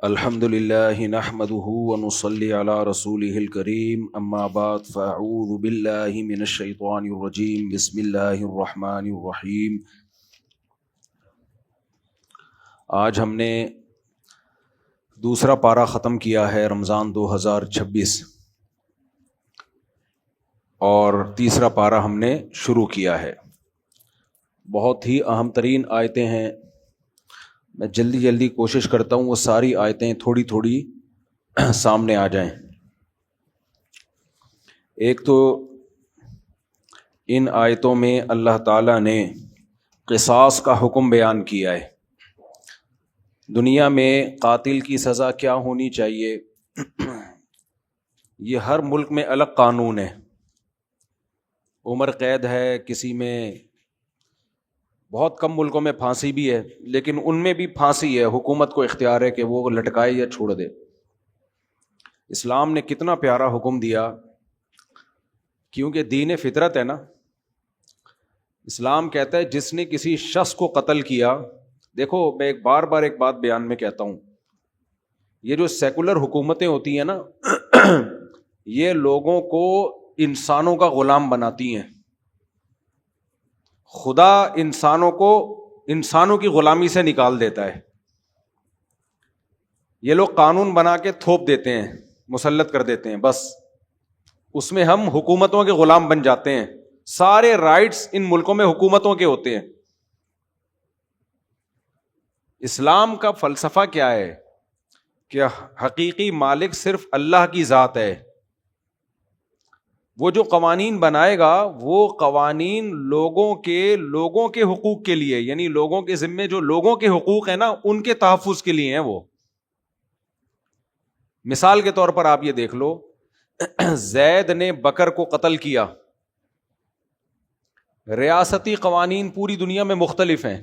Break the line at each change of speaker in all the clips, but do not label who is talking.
الحمد للہ نحمده ونصلی علی رسولہ الکریم اما بعد فاعوذ باللہ من الشیطان الرجیم بسم اللہ الرحمن الرحیم۔ آج ہم نے دوسرا پارہ ختم کیا ہے رمضان 2026 اور تیسرا پارہ ہم نے شروع کیا ہے۔ بہت ہی اہم ترین آیتیں ہیں، میں جلدی کوشش کرتا ہوں وہ ساری آیتیں تھوڑی تھوڑی سامنے آ جائیں۔ ایک تو ان آیتوں میں اللہ تعالیٰ نے قصاص کا حکم بیان کیا ہے۔ دنیا میں قاتل کی سزا کیا ہونی چاہیے، یہ ہر ملک میں الگ قانون ہے۔ عمر قید ہے، کسی میں بہت کم ملکوں میں پھانسی بھی ہے، لیکن ان میں بھی پھانسی ہے، حکومت کو اختیار ہے کہ وہ لٹکائے یا چھوڑ دے۔ اسلام نے کتنا پیارا حکم دیا، کیونکہ دین فطرت ہے نا۔ اسلام کہتا ہے جس نے کسی شخص کو قتل کیا، دیکھو میں ایک بات بیان میں کہتا ہوں، یہ جو سیکولر حکومتیں ہوتی ہیں نا یہ لوگوں کو انسانوں کا غلام بناتی ہیں۔ خدا انسانوں کو انسانوں کی غلامی سے نکال دیتا ہے۔ یہ لوگ قانون بنا کے تھوپ دیتے ہیں، مسلط کر دیتے ہیں، بس اس میں ہم حکومتوں کے غلام بن جاتے ہیں۔ سارے رائٹس ان ملکوں میں حکومتوں کے ہوتے ہیں۔ اسلام کا فلسفہ کیا ہے کہ حقیقی مالک صرف اللہ کی ذات ہے۔ وہ جو قوانین بنائے گا وہ قوانین لوگوں کے حقوق کے لیے، یعنی لوگوں کے ذمے جو لوگوں کے حقوق ہیں نا ان کے تحفظ کے لیے ہیں۔ وہ مثال کے طور پر آپ یہ دیکھ لو، زید نے بکر کو قتل کیا۔ ریاستی قوانین پوری دنیا میں مختلف ہیں،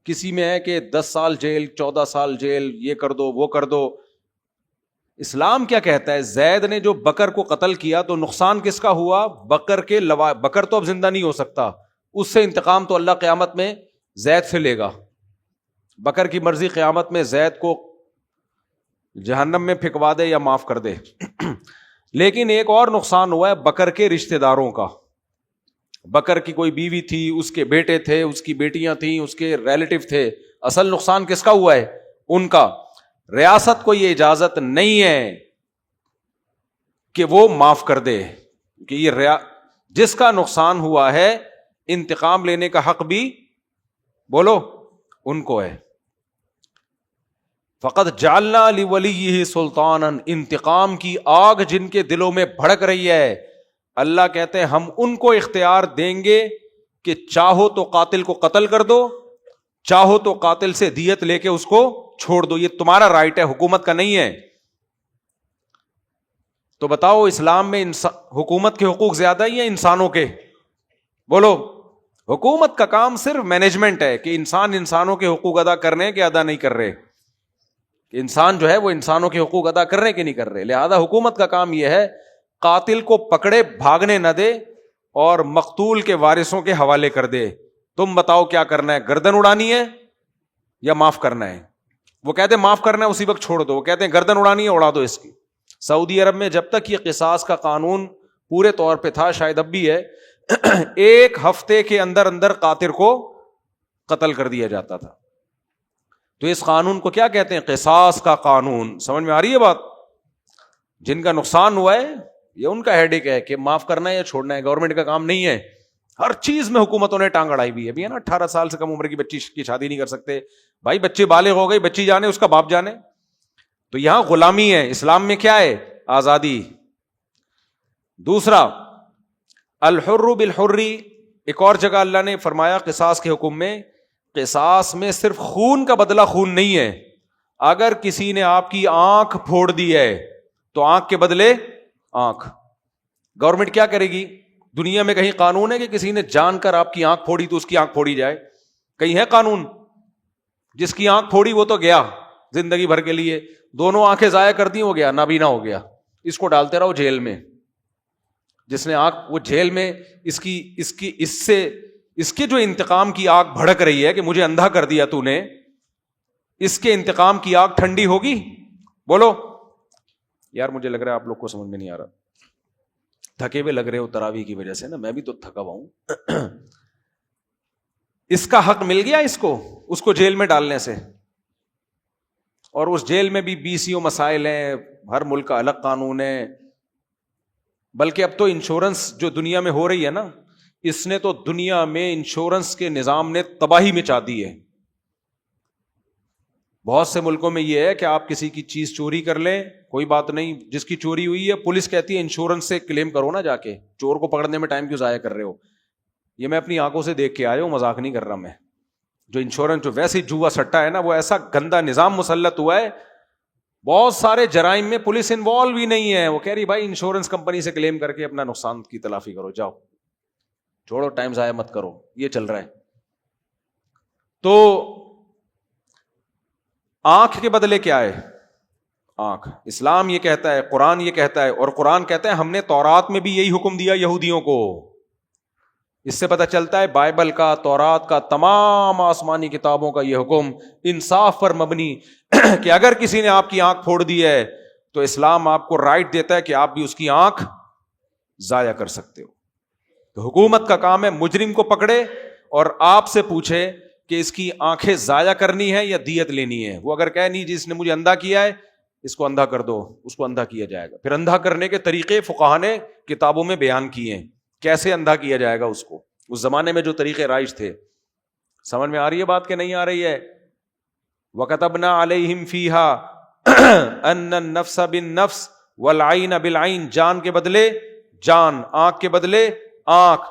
کسی میں ہے کہ 10 سال جیل، 14 سال جیل، یہ کر دو وہ کر دو۔ اسلام کیا کہتا ہے؟ زید نے جو بکر کو قتل کیا تو نقصان کس کا ہوا؟ بکر تو اب زندہ نہیں ہو سکتا، اس سے انتقام تو اللہ قیامت میں زید سے لے گا۔ بکر کی مرضی قیامت میں زید کو جہنم میں پھینکوا دے یا معاف کر دے۔ لیکن ایک اور نقصان ہوا ہے بکر کے رشتہ داروں کا۔ بکر کی کوئی بیوی تھی، اس کے بیٹے تھے، اس کی بیٹیاں تھیں، اس کے ریلیٹو تھے۔ اصل نقصان کس کا ہوا ہے؟ ان کا۔ ریاست کو یہ اجازت نہیں ہے کہ وہ معاف کر دے، کہ یہ جس کا نقصان ہوا ہے انتقام لینے کا حق بھی بولو ان کو ہے۔ فقط جعلنا لولیہ سلطانا، انتقام کی آگ جن کے دلوں میں بھڑک رہی ہے، اللہ کہتے ہیں ہم ان کو اختیار دیں گے کہ چاہو تو قاتل کو قتل کر دو، چاہو تو قاتل سے دیت لے کے اس کو چھوڑ دو، یہ تمہارا رائٹ ہے، حکومت کا نہیں ہے۔ تو بتاؤ اسلام میں حکومت کے حقوق زیادہ ہی ہیں انسانوں کے؟ بولو۔ حکومت کا کام صرف مینجمنٹ ہے کہ انسانوں کے حقوق ادا کر رہے ہیں کہ ادا نہیں کر رہے، کہ انسان جو ہے وہ انسانوں کے حقوق ادا کر رہے ہیں کہ نہیں کر رہے۔ لہذا حکومت کا کام یہ ہے قاتل کو پکڑے، بھاگنے نہ دے اور مقتول کے وارثوں کے حوالے کر دے۔ تم بتاؤ کیا کرنا ہے، گردن اڑانی ہے یا معاف کرنا ہے؟ وہ کہتے ہیں معاف کرنا ہے، اسی وقت چھوڑ دو۔ وہ کہتے ہیں گردن اڑانی ہے، اڑا دو اس کی۔ سعودی عرب میں جب تک یہ قصاص کا قانون پورے طور پہ تھا، شاید اب بھی ہے، 1 ہفتے کے اندر قاتل کو قتل کر دیا جاتا تھا۔ تو اس قانون کو کیا کہتے ہیں؟ قصاص کا قانون۔ سمجھ میں آ رہی ہے بات؟ جن کا نقصان ہوا ہے یہ ان کا ہیڈک ہے کہ معاف کرنا ہے یا چھوڑنا ہے، گورنمنٹ کا کام نہیں ہے۔ ہر چیز میں حکومتوں نے ٹانگ اڑائی ہوئی ہے نا۔ 18 سال سے کم عمر کی بچی کی شادی نہیں کر سکتے۔ بھائی بچے بالغ ہو گئی، بچی جانے اس کا باپ جانے۔ تو یہاں غلامی ہے، اسلام میں کیا ہے؟ آزادی۔ دوسرا الحر بالحر، ایک اور جگہ اللہ نے فرمایا قصاص کے حکم میں، قصاص میں صرف خون کا بدلہ خون نہیں ہے۔ اگر کسی نے آپ کی آنکھ پھوڑ دی ہے تو آنکھ کے بدلے آنکھ۔ گورنمنٹ کیا کرے گی؟ دنیا میں کہیں قانون ہے کہ کسی نے جان کر آپ کی آنکھ پھوڑی تو اس کی آنکھ پھوڑی جائے؟ کہیں ہے قانون؟ جس کی آنکھ پھوڑی وہ تو گیا زندگی بھر کے لیے، دونوں آنکھیں ضائع کر دی، ہو گیا، نابینا ہو گیا، اس کو ڈالتے رہو جیل میں۔ جس نے آنکھ، وہ جیل میں اس کے جو انتقام کی آگ بھڑک رہی ہے کہ مجھے اندھا کر دیا تو نے، اس کے انتقام کی آگ ٹھنڈی ہوگی؟ بولو یار مجھے لگ رہا ہے آپ لوگ کو سمجھ میں نہیں آ رہا, تھکے ہوئے لگ رہے ہو تراویح کی وجہ سے نا, میں بھی تو تھکا ہوا ہوں. اس کا حق مل گیا اس کو جیل میں ڈالنے سے, اور اس جیل میں بھی 20 مسائل ہیں, ہر ملک کا الگ قانون ہے. بلکہ اب تو انشورنس جو دنیا میں ہو رہی ہے نا, اس نے تو دنیا میں انشورنس کے نظام نے تباہی مچا دی ہے. بہت سے ملکوں میں یہ ہے کہ آپ کسی کی چیز چوری کر لیں, کوئی بات نہیں, جس کی چوری ہوئی ہے پولیس کہتی ہے انشورنس سے کلیم کرو نا, جا کے چور کو پکڑنے میں ٹائم کیوں ضائع کر رہے ہو. یہ میں اپنی آنکھوں سے دیکھ کے آیا ہوں, مذاق نہیں کر رہا میں. جو انشورنس جو ویسے جوا سٹا ہے نا, وہ ایسا گندا نظام مسلط ہوا ہے, بہت سارے جرائم میں پولیس انوالو بھی نہیں ہے. وہ کہہ رہی بھائی انشورنس کمپنی سے کلیم کر کے اپنا نقصان کی تلافی کرو, جاؤ چھوڑو, ٹائم ضائع مت کرو. یہ چل رہا ہے. تو آنکھ کے بدلے کیا ہے؟ آنکھ. اسلام یہ کہتا ہے, قرآن یہ کہتا ہے, اور قرآن کہتا ہے ہم نے تورات میں بھی یہی حکم دیا یہودیوں کو. اس سے پتہ چلتا ہے بائبل کا, تورات کا, تمام آسمانی کتابوں کا یہ حکم انصاف پر مبنی کہ اگر کسی نے آپ کی آنکھ پھوڑ دی ہے تو اسلام آپ کو رائٹ دیتا ہے کہ آپ بھی اس کی آنکھ ضائع کر سکتے ہو. تو حکومت کا کام ہے مجرم کو پکڑے اور آپ سے پوچھے کہ اس کی آنکھیں ضائع کرنی ہے یا دیت لینی ہے. وہ اگر کہے نہیں جس نے مجھے اندھا کیا ہے اس کو اندھا کر دو, اس کو اندھا کیا جائے گا. پھر اندھا کرنے کے طریقے فقہاء نے کتابوں میں بیان کیے ہیں, کیسے اندھا کیا جائے گا اس کو. اس زمانے میں جو طریقے رائج تھے. سمجھ میں آ رہی ہے بات کہ نہیں آ رہی ہے؟ وَكَتَبْنَا عَلَيْهِمْ فِيهَا أَنَّ النَّفْسَ بِالنَّفْسِ وَالْعَيْنَ بِالْعَيْنِ, جان کے بدلے جان, آنکھ کے بدلے آنکھ,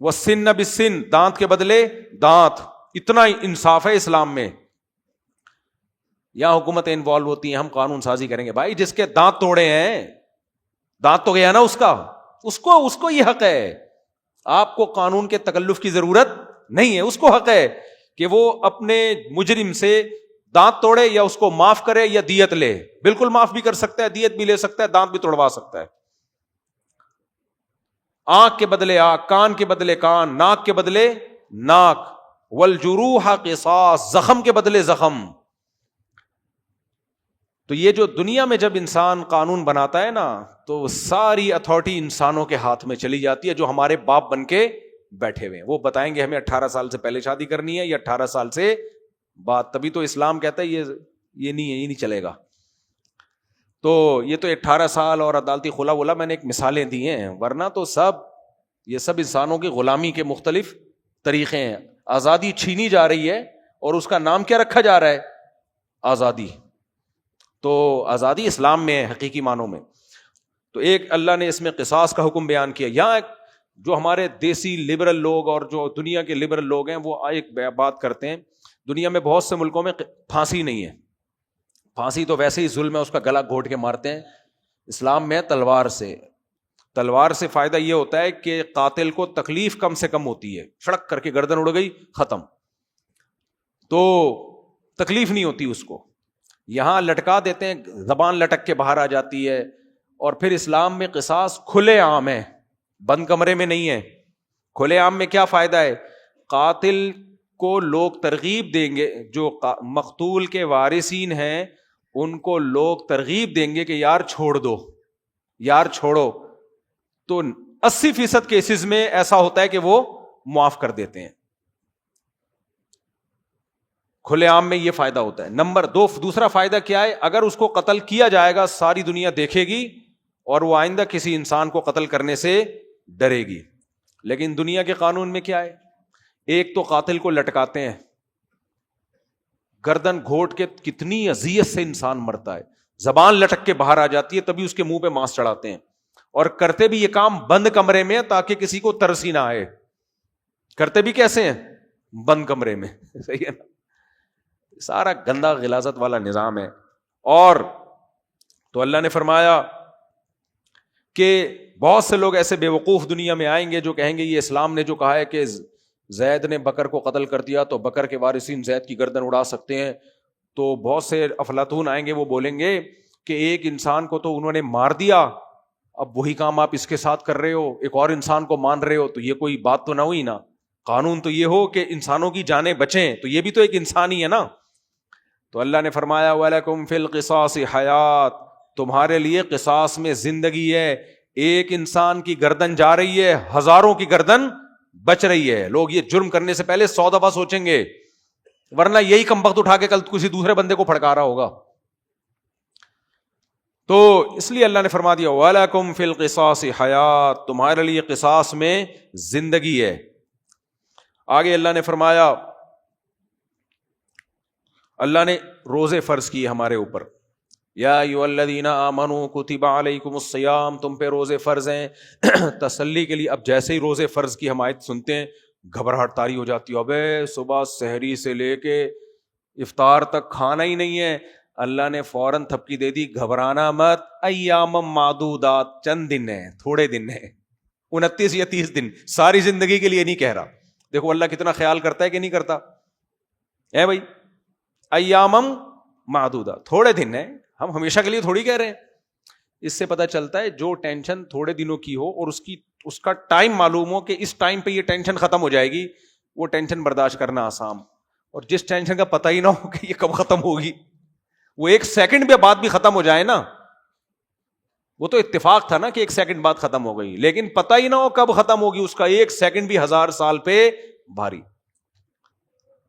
وَالسِّنَّ بِالسِّنِّ, دانت کے بدلے دانت. اتنا انصاف ہے اسلام میں. یہاں حکومتیں انوالو ہوتی ہیں, ہم قانون سازی کریں گے. بھائی جس کے دانت توڑے ہیں, دانت تو گیا نا اس کا, اس کو یہ حق ہے. آپ کو قانون کے تکلف کی ضرورت نہیں ہے. اس کو حق ہے کہ وہ اپنے مجرم سے دانت توڑے یا اس کو معاف کرے یا دیت لے. بالکل معاف بھی کر سکتا ہے, دیت بھی لے سکتا ہے, دانت بھی توڑوا سکتا ہے. آنکھ کے بدلے آنکھ, کان کے بدلے کان, ناک کے بدلے ناک. والجروح قصاص, زخم کے بدلے زخم. تو یہ جو دنیا میں جب انسان قانون بناتا ہے نا, تو ساری اتھارٹی انسانوں کے ہاتھ میں چلی جاتی ہے جو ہمارے باپ بن کے بیٹھے ہوئے ہیں. وہ بتائیں گے ہمیں 18 سال سے پہلے شادی کرنی ہے یا 18 سال سے بعد. تبھی تو اسلام کہتا ہے یہ نہیں ہے, یہ نہیں چلے گا. تو یہ تو 18 سال اور عدالتی خلا ولا میں نے ایک مثالیں دی ہیں, ورنہ تو یہ سب انسانوں کی غلامی کے مختلف طریقے ہیں. آزادی چھینی جا رہی ہے اور اس کا نام کیا رکھا جا رہا ہے؟ آزادی. تو آزادی اسلام میں ہے حقیقی معنوں میں. تو ایک اللہ نے اس میں قصاص کا حکم بیان کیا. یہاں جو ہمارے دیسی لبرل لوگ اور جو دنیا کے لبرل لوگ ہیں وہ ایک بات کرتے ہیں, دنیا میں بہت سے ملکوں میں پھانسی نہیں ہے. پھانسی تو ویسے ہی ظلم ہے, اس کا گلا گھونٹ کے مارتے ہیں. اسلام میں تلوار سے. تلوار سے فائدہ یہ ہوتا ہے کہ قاتل کو تکلیف کم سے کم ہوتی ہے. سڑک کر کے گردن اڑ گئی, ختم, تو تکلیف نہیں ہوتی اس کو. یہاں لٹکا دیتے ہیں, زبان لٹک کے باہر آ جاتی ہے. اور پھر اسلام میں قصاص کھلے عام ہے, بند کمرے میں نہیں ہے. کھلے عام میں کیا فائدہ ہے؟ قاتل کو لوگ ترغیب دیں گے, جو مقتول کے وارثین ہیں ان کو لوگ ترغیب دیں گے کہ یار چھوڑ دو, یار چھوڑو. تو 80% کیسز میں ایسا ہوتا ہے کہ وہ معاف کر دیتے ہیں. کھلے عام میں یہ فائدہ ہوتا ہے. نمبر 2, دوسرا فائدہ کیا ہے؟ اگر اس کو قتل کیا جائے گا ساری دنیا دیکھے گی اور وہ آئندہ کسی انسان کو قتل کرنے سے ڈرے گی. لیکن دنیا کے قانون میں کیا ہے؟ ایک تو قاتل کو لٹکاتے ہیں, گردن گھونٹ کے, کتنی اذیت سے انسان مرتا ہے, زبان لٹک کے باہر آ جاتی ہے, تبھی اس کے منہ پہ ماس چڑھاتے ہیں. اور کرتے بھی یہ کام بند کمرے میں تاکہ کسی کو ترس ہی نہ آئے. کرتے بھی کیسے ہیں؟ بند کمرے میں. صحیح ہے نا؟ سارا گندا غلاظت والا نظام ہے. اور تو اللہ نے فرمایا کہ بہت سے لوگ ایسے بے وقوف دنیا میں آئیں گے جو کہیں گے یہ اسلام نے جو کہا ہے کہ زید نے بکر کو قتل کر دیا تو بکر کے وارثین زید کی گردن اڑا سکتے ہیں. تو بہت سے افلاطون آئیں گے, وہ بولیں گے کہ ایک انسان کو تو انہوں نے مار دیا, اب وہی کام آپ اس کے ساتھ کر رہے ہو, ایک اور انسان کو مان رہے ہو, تو یہ کوئی بات تو نہ ہوئی نا. قانون تو یہ ہو کہ انسانوں کی جانیں بچیں, تو یہ بھی تو ایک انسان ہی ہے نا. تو اللہ نے فرمایا وَلَكُمْ فِي الْقِصَاصِ حَيَاتٌ, تمہارے لیے قصاص میں زندگی ہے. ایک انسان کی گردن جا رہی ہے, ہزاروں کی گردن بچ رہی ہے. لوگ یہ جرم کرنے سے پہلے 100 دفعہ سوچیں گے, ورنہ یہی کمبخت اٹھا کے کل کسی دوسرے بندے کو پھڑکا رہا ہوگا. تو اس لیے اللہ نے فرما دیا وَلَكُمْ فِي الْقِصَاصِ حَيَاتٌ, تمہارے لیے قصاص میں زندگی ہے. آگے اللہ نے فرمایا, اللہ نے روزے فرض کیے ہمارے اوپر. یا ایھا الذین آمنوا کتب علیکم الصیام, تم پہ روزے فرض ہیں. تسلی کے لیے اب جیسے ہی روزے فرض کی ہم آیت سنتے ہیں گھبراہٹ طاری ہو جاتی ہے, ابے صبح سحری سے لے کے افطار تک کھانا ہی نہیں ہے. اللہ نے فوراً تھپکی دے دی, گھبرانا مت, ایام معدودات, چند دن ہیں, تھوڑے دن ہیں, 29 یا 30 دن, ساری زندگی کے لیے نہیں کہہ رہا. دیکھو اللہ کتنا خیال کرتا ہے کہ نہیں کرتا ہے بھائی. ایامم معدودہ, تھوڑے دن ہیں, ہم ہمیشہ کے لیے تھوڑی کہہ رہے ہیں. اس سے پتہ چلتا ہے جو ٹینشن تھوڑے دنوں کی ہو اور اس کا ٹائم معلوم ہو کہ اس ٹائم پہ یہ ٹینشن ختم ہو جائے گی, وہ ٹینشن برداشت کرنا آسان. اور جس ٹینشن کا پتہ ہی نہ ہو کہ یہ کب ختم ہوگی, وہ 1 سیکنڈ کے بعد بھی ختم ہو جائے نا, وہ تو اتفاق تھا نا کہ 1 سیکنڈ بعد ختم ہو گئی, لیکن پتہ ہی نہ ہو کب ختم ہوگی, اس کا 1 سیکنڈ بھی 1000 سال پہ بھاری.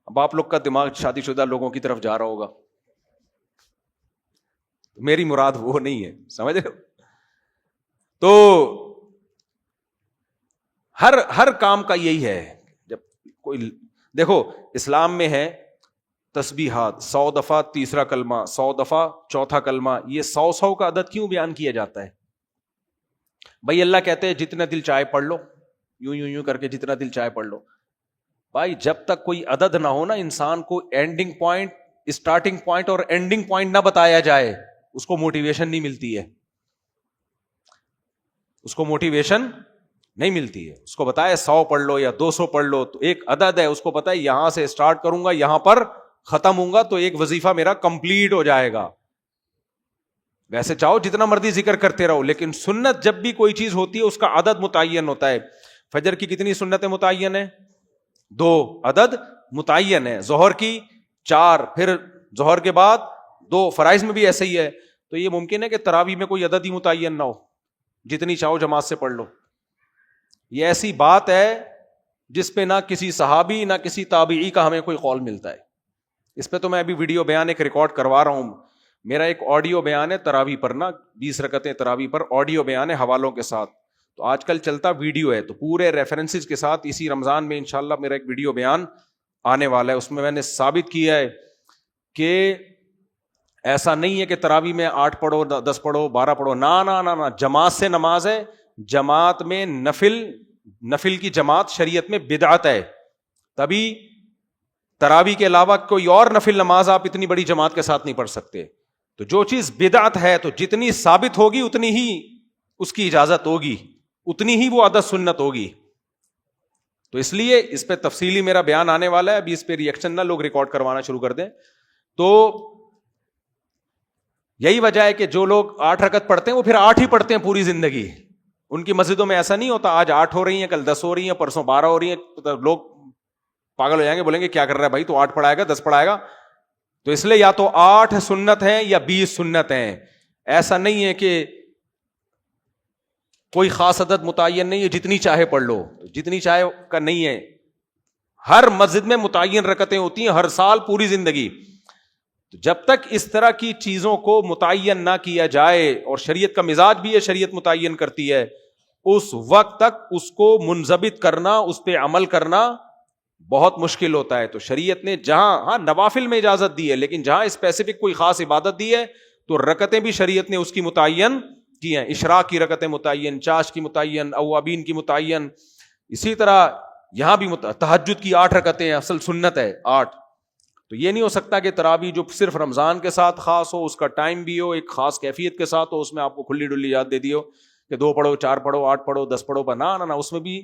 اب آپ لوگ کا دماغ شادی شدہ لوگوں کی طرف جا رہا ہوگا, میری مراد وہ نہیں ہے, سمجھ رہے ہو. تو ہر کام کا یہی ہے. جب کوئی دیکھو اسلام میں ہے تسبیحات 100 دفعہ تیسرا کلمہ, 100 دفعہ چوتھا کلمہ, یہ 100 کا عدد کیوں بیان کیا جاتا ہے بھائی؟ اللہ کہتے ہیں جتنا دل چاہے پڑھ لو, یوں کر کے جتنا دل چاہے پڑھ لو. بھائی جب تک کوئی عدد نہ ہو نا, انسان کو اینڈنگ پوائنٹ, اسٹارٹنگ پوائنٹ اور اینڈنگ پوائنٹ نہ بتایا جائے, اس کو موٹیویشن نہیں ملتی ہے. اس کو موٹیویشن نہیں ملتی ہے. اس کو بتایا 100 پڑھ لو یا 200 پڑھ لو, تو ایک عدد ہے, اس کو پتا ہے یہاں سے اسٹارٹ کروں گا, یہاں پر ختم ہوں گا, تو ایک وظیفہ میرا کمپلیٹ ہو جائے گا. ویسے چاہو جتنا مرضی ذکر کرتے رہو, لیکن سنت جب بھی کوئی چیز ہوتی ہے اس کا عدد متعین ہوتا ہے. فجر کی کتنی سنتیں متعین ہیں؟ 2 عدد متعین ہے. ظہر کی 4, پھر ظہر کے بعد 2. فرائض میں بھی ایسے ہی ہے. تو یہ ممکن ہے کہ تراویح میں کوئی عدد ہی متعین نہ ہو, جتنی چاہو جماعت سے پڑھ لو. یہ ایسی بات ہے جس پہ نہ کسی صحابی نہ کسی تابعی کا ہمیں کوئی قول ملتا ہے. اس پہ تو میں ابھی ویڈیو بیان ایک ریکارڈ کروا رہا ہوں. میرا ایک آڈیو بیان ہے تراویح پر, نا 20 رکعتیں تراویح پر, آڈیو بیان ہے حوالوں کے ساتھ. تو آج کل چلتا ویڈیو ہے, تو پورے ریفرنسز کے ساتھ اسی رمضان میں انشاءاللہ میرا ایک ویڈیو بیان آنے والا ہے. اس میں نے ثابت کیا ہے کہ ایسا نہیں ہے کہ تراویح میں 8 پڑھو 10 پڑھو 12 پڑھو, نہ, جماعت سے نماز ہے. جماعت میں نفل کی جماعت شریعت میں بدعت ہے. تبھی تراویح کے علاوہ کوئی اور نفل نماز آپ اتنی بڑی جماعت کے ساتھ نہیں پڑھ سکتے. تو جو چیز بدعت ہے تو جتنی ثابت ہوگی اتنی ہی اس کی اجازت ہوگی, اتنی ہی وہ عادت سنت ہوگی. تو اس لیے اس پہ تفصیلی میرا بیان آنے والا ہے. ابھی اس پہ ریئیکشن نہ لوگ ریکارڈ کروانا شروع کر دیں. تو یہی وجہ ہے کہ جو لوگ 8 رکعت پڑھتے ہیں وہ پھر 8 ہی پڑھتے ہیں پوری زندگی. ان کی مسجدوں میں ایسا نہیں ہوتا آج 8 ہو رہی ہیں, کل 10 ہو رہی ہیں, پرسوں 12 ہو رہی ہیں. لوگ پاگل ہو جائیں گے, بولیں گے کیا کر رہا ہے بھائی, تو 8 پڑھائے گا 10 پڑھائے گا. تو اس لیے یا تو 8 سنت ہیں یا 20 سنت ہیں. ایسا نہیں ہے کہ کوئی خاص عدد متعین نہیں ہے, جتنی چاہے پڑھ لو, جتنی چاہے کا نہیں ہے. ہر مسجد میں متعین رکعتیں ہوتی ہیں ہر سال پوری زندگی. تو جب تک اس طرح کی چیزوں کو متعین نہ کیا جائے, اور شریعت کا مزاج بھی ہے شریعت متعین کرتی ہے, اس وقت تک اس کو منضبط کرنا, اس پہ عمل کرنا بہت مشکل ہوتا ہے. تو شریعت نے جہاں نوافل میں اجازت دی ہے, لیکن جہاں اسپیسیفک کوئی خاص عبادت دی ہے تو رکعتیں بھی شریعت نے اس کی متعین کی ہیں. اشراق کی رکعتیں متعین, چاش کی متعین, اوابین کی متعین. اسی طرح یہاں بھی تہجد کی 8 رکعتیں اصل سنت ہے 8. تو یہ نہیں ہو سکتا کہ تراویح جو صرف رمضان کے ساتھ خاص ہو, اس کا ٹائم بھی ہو, ایک خاص کیفیت کے ساتھ ہو, اس میں آپ کو کھلی ڈلی یاد دے دی ہو کہ 2 پڑھو 4 پڑھو 8 پڑھو 10 پڑھو. نہ, اس میں بھی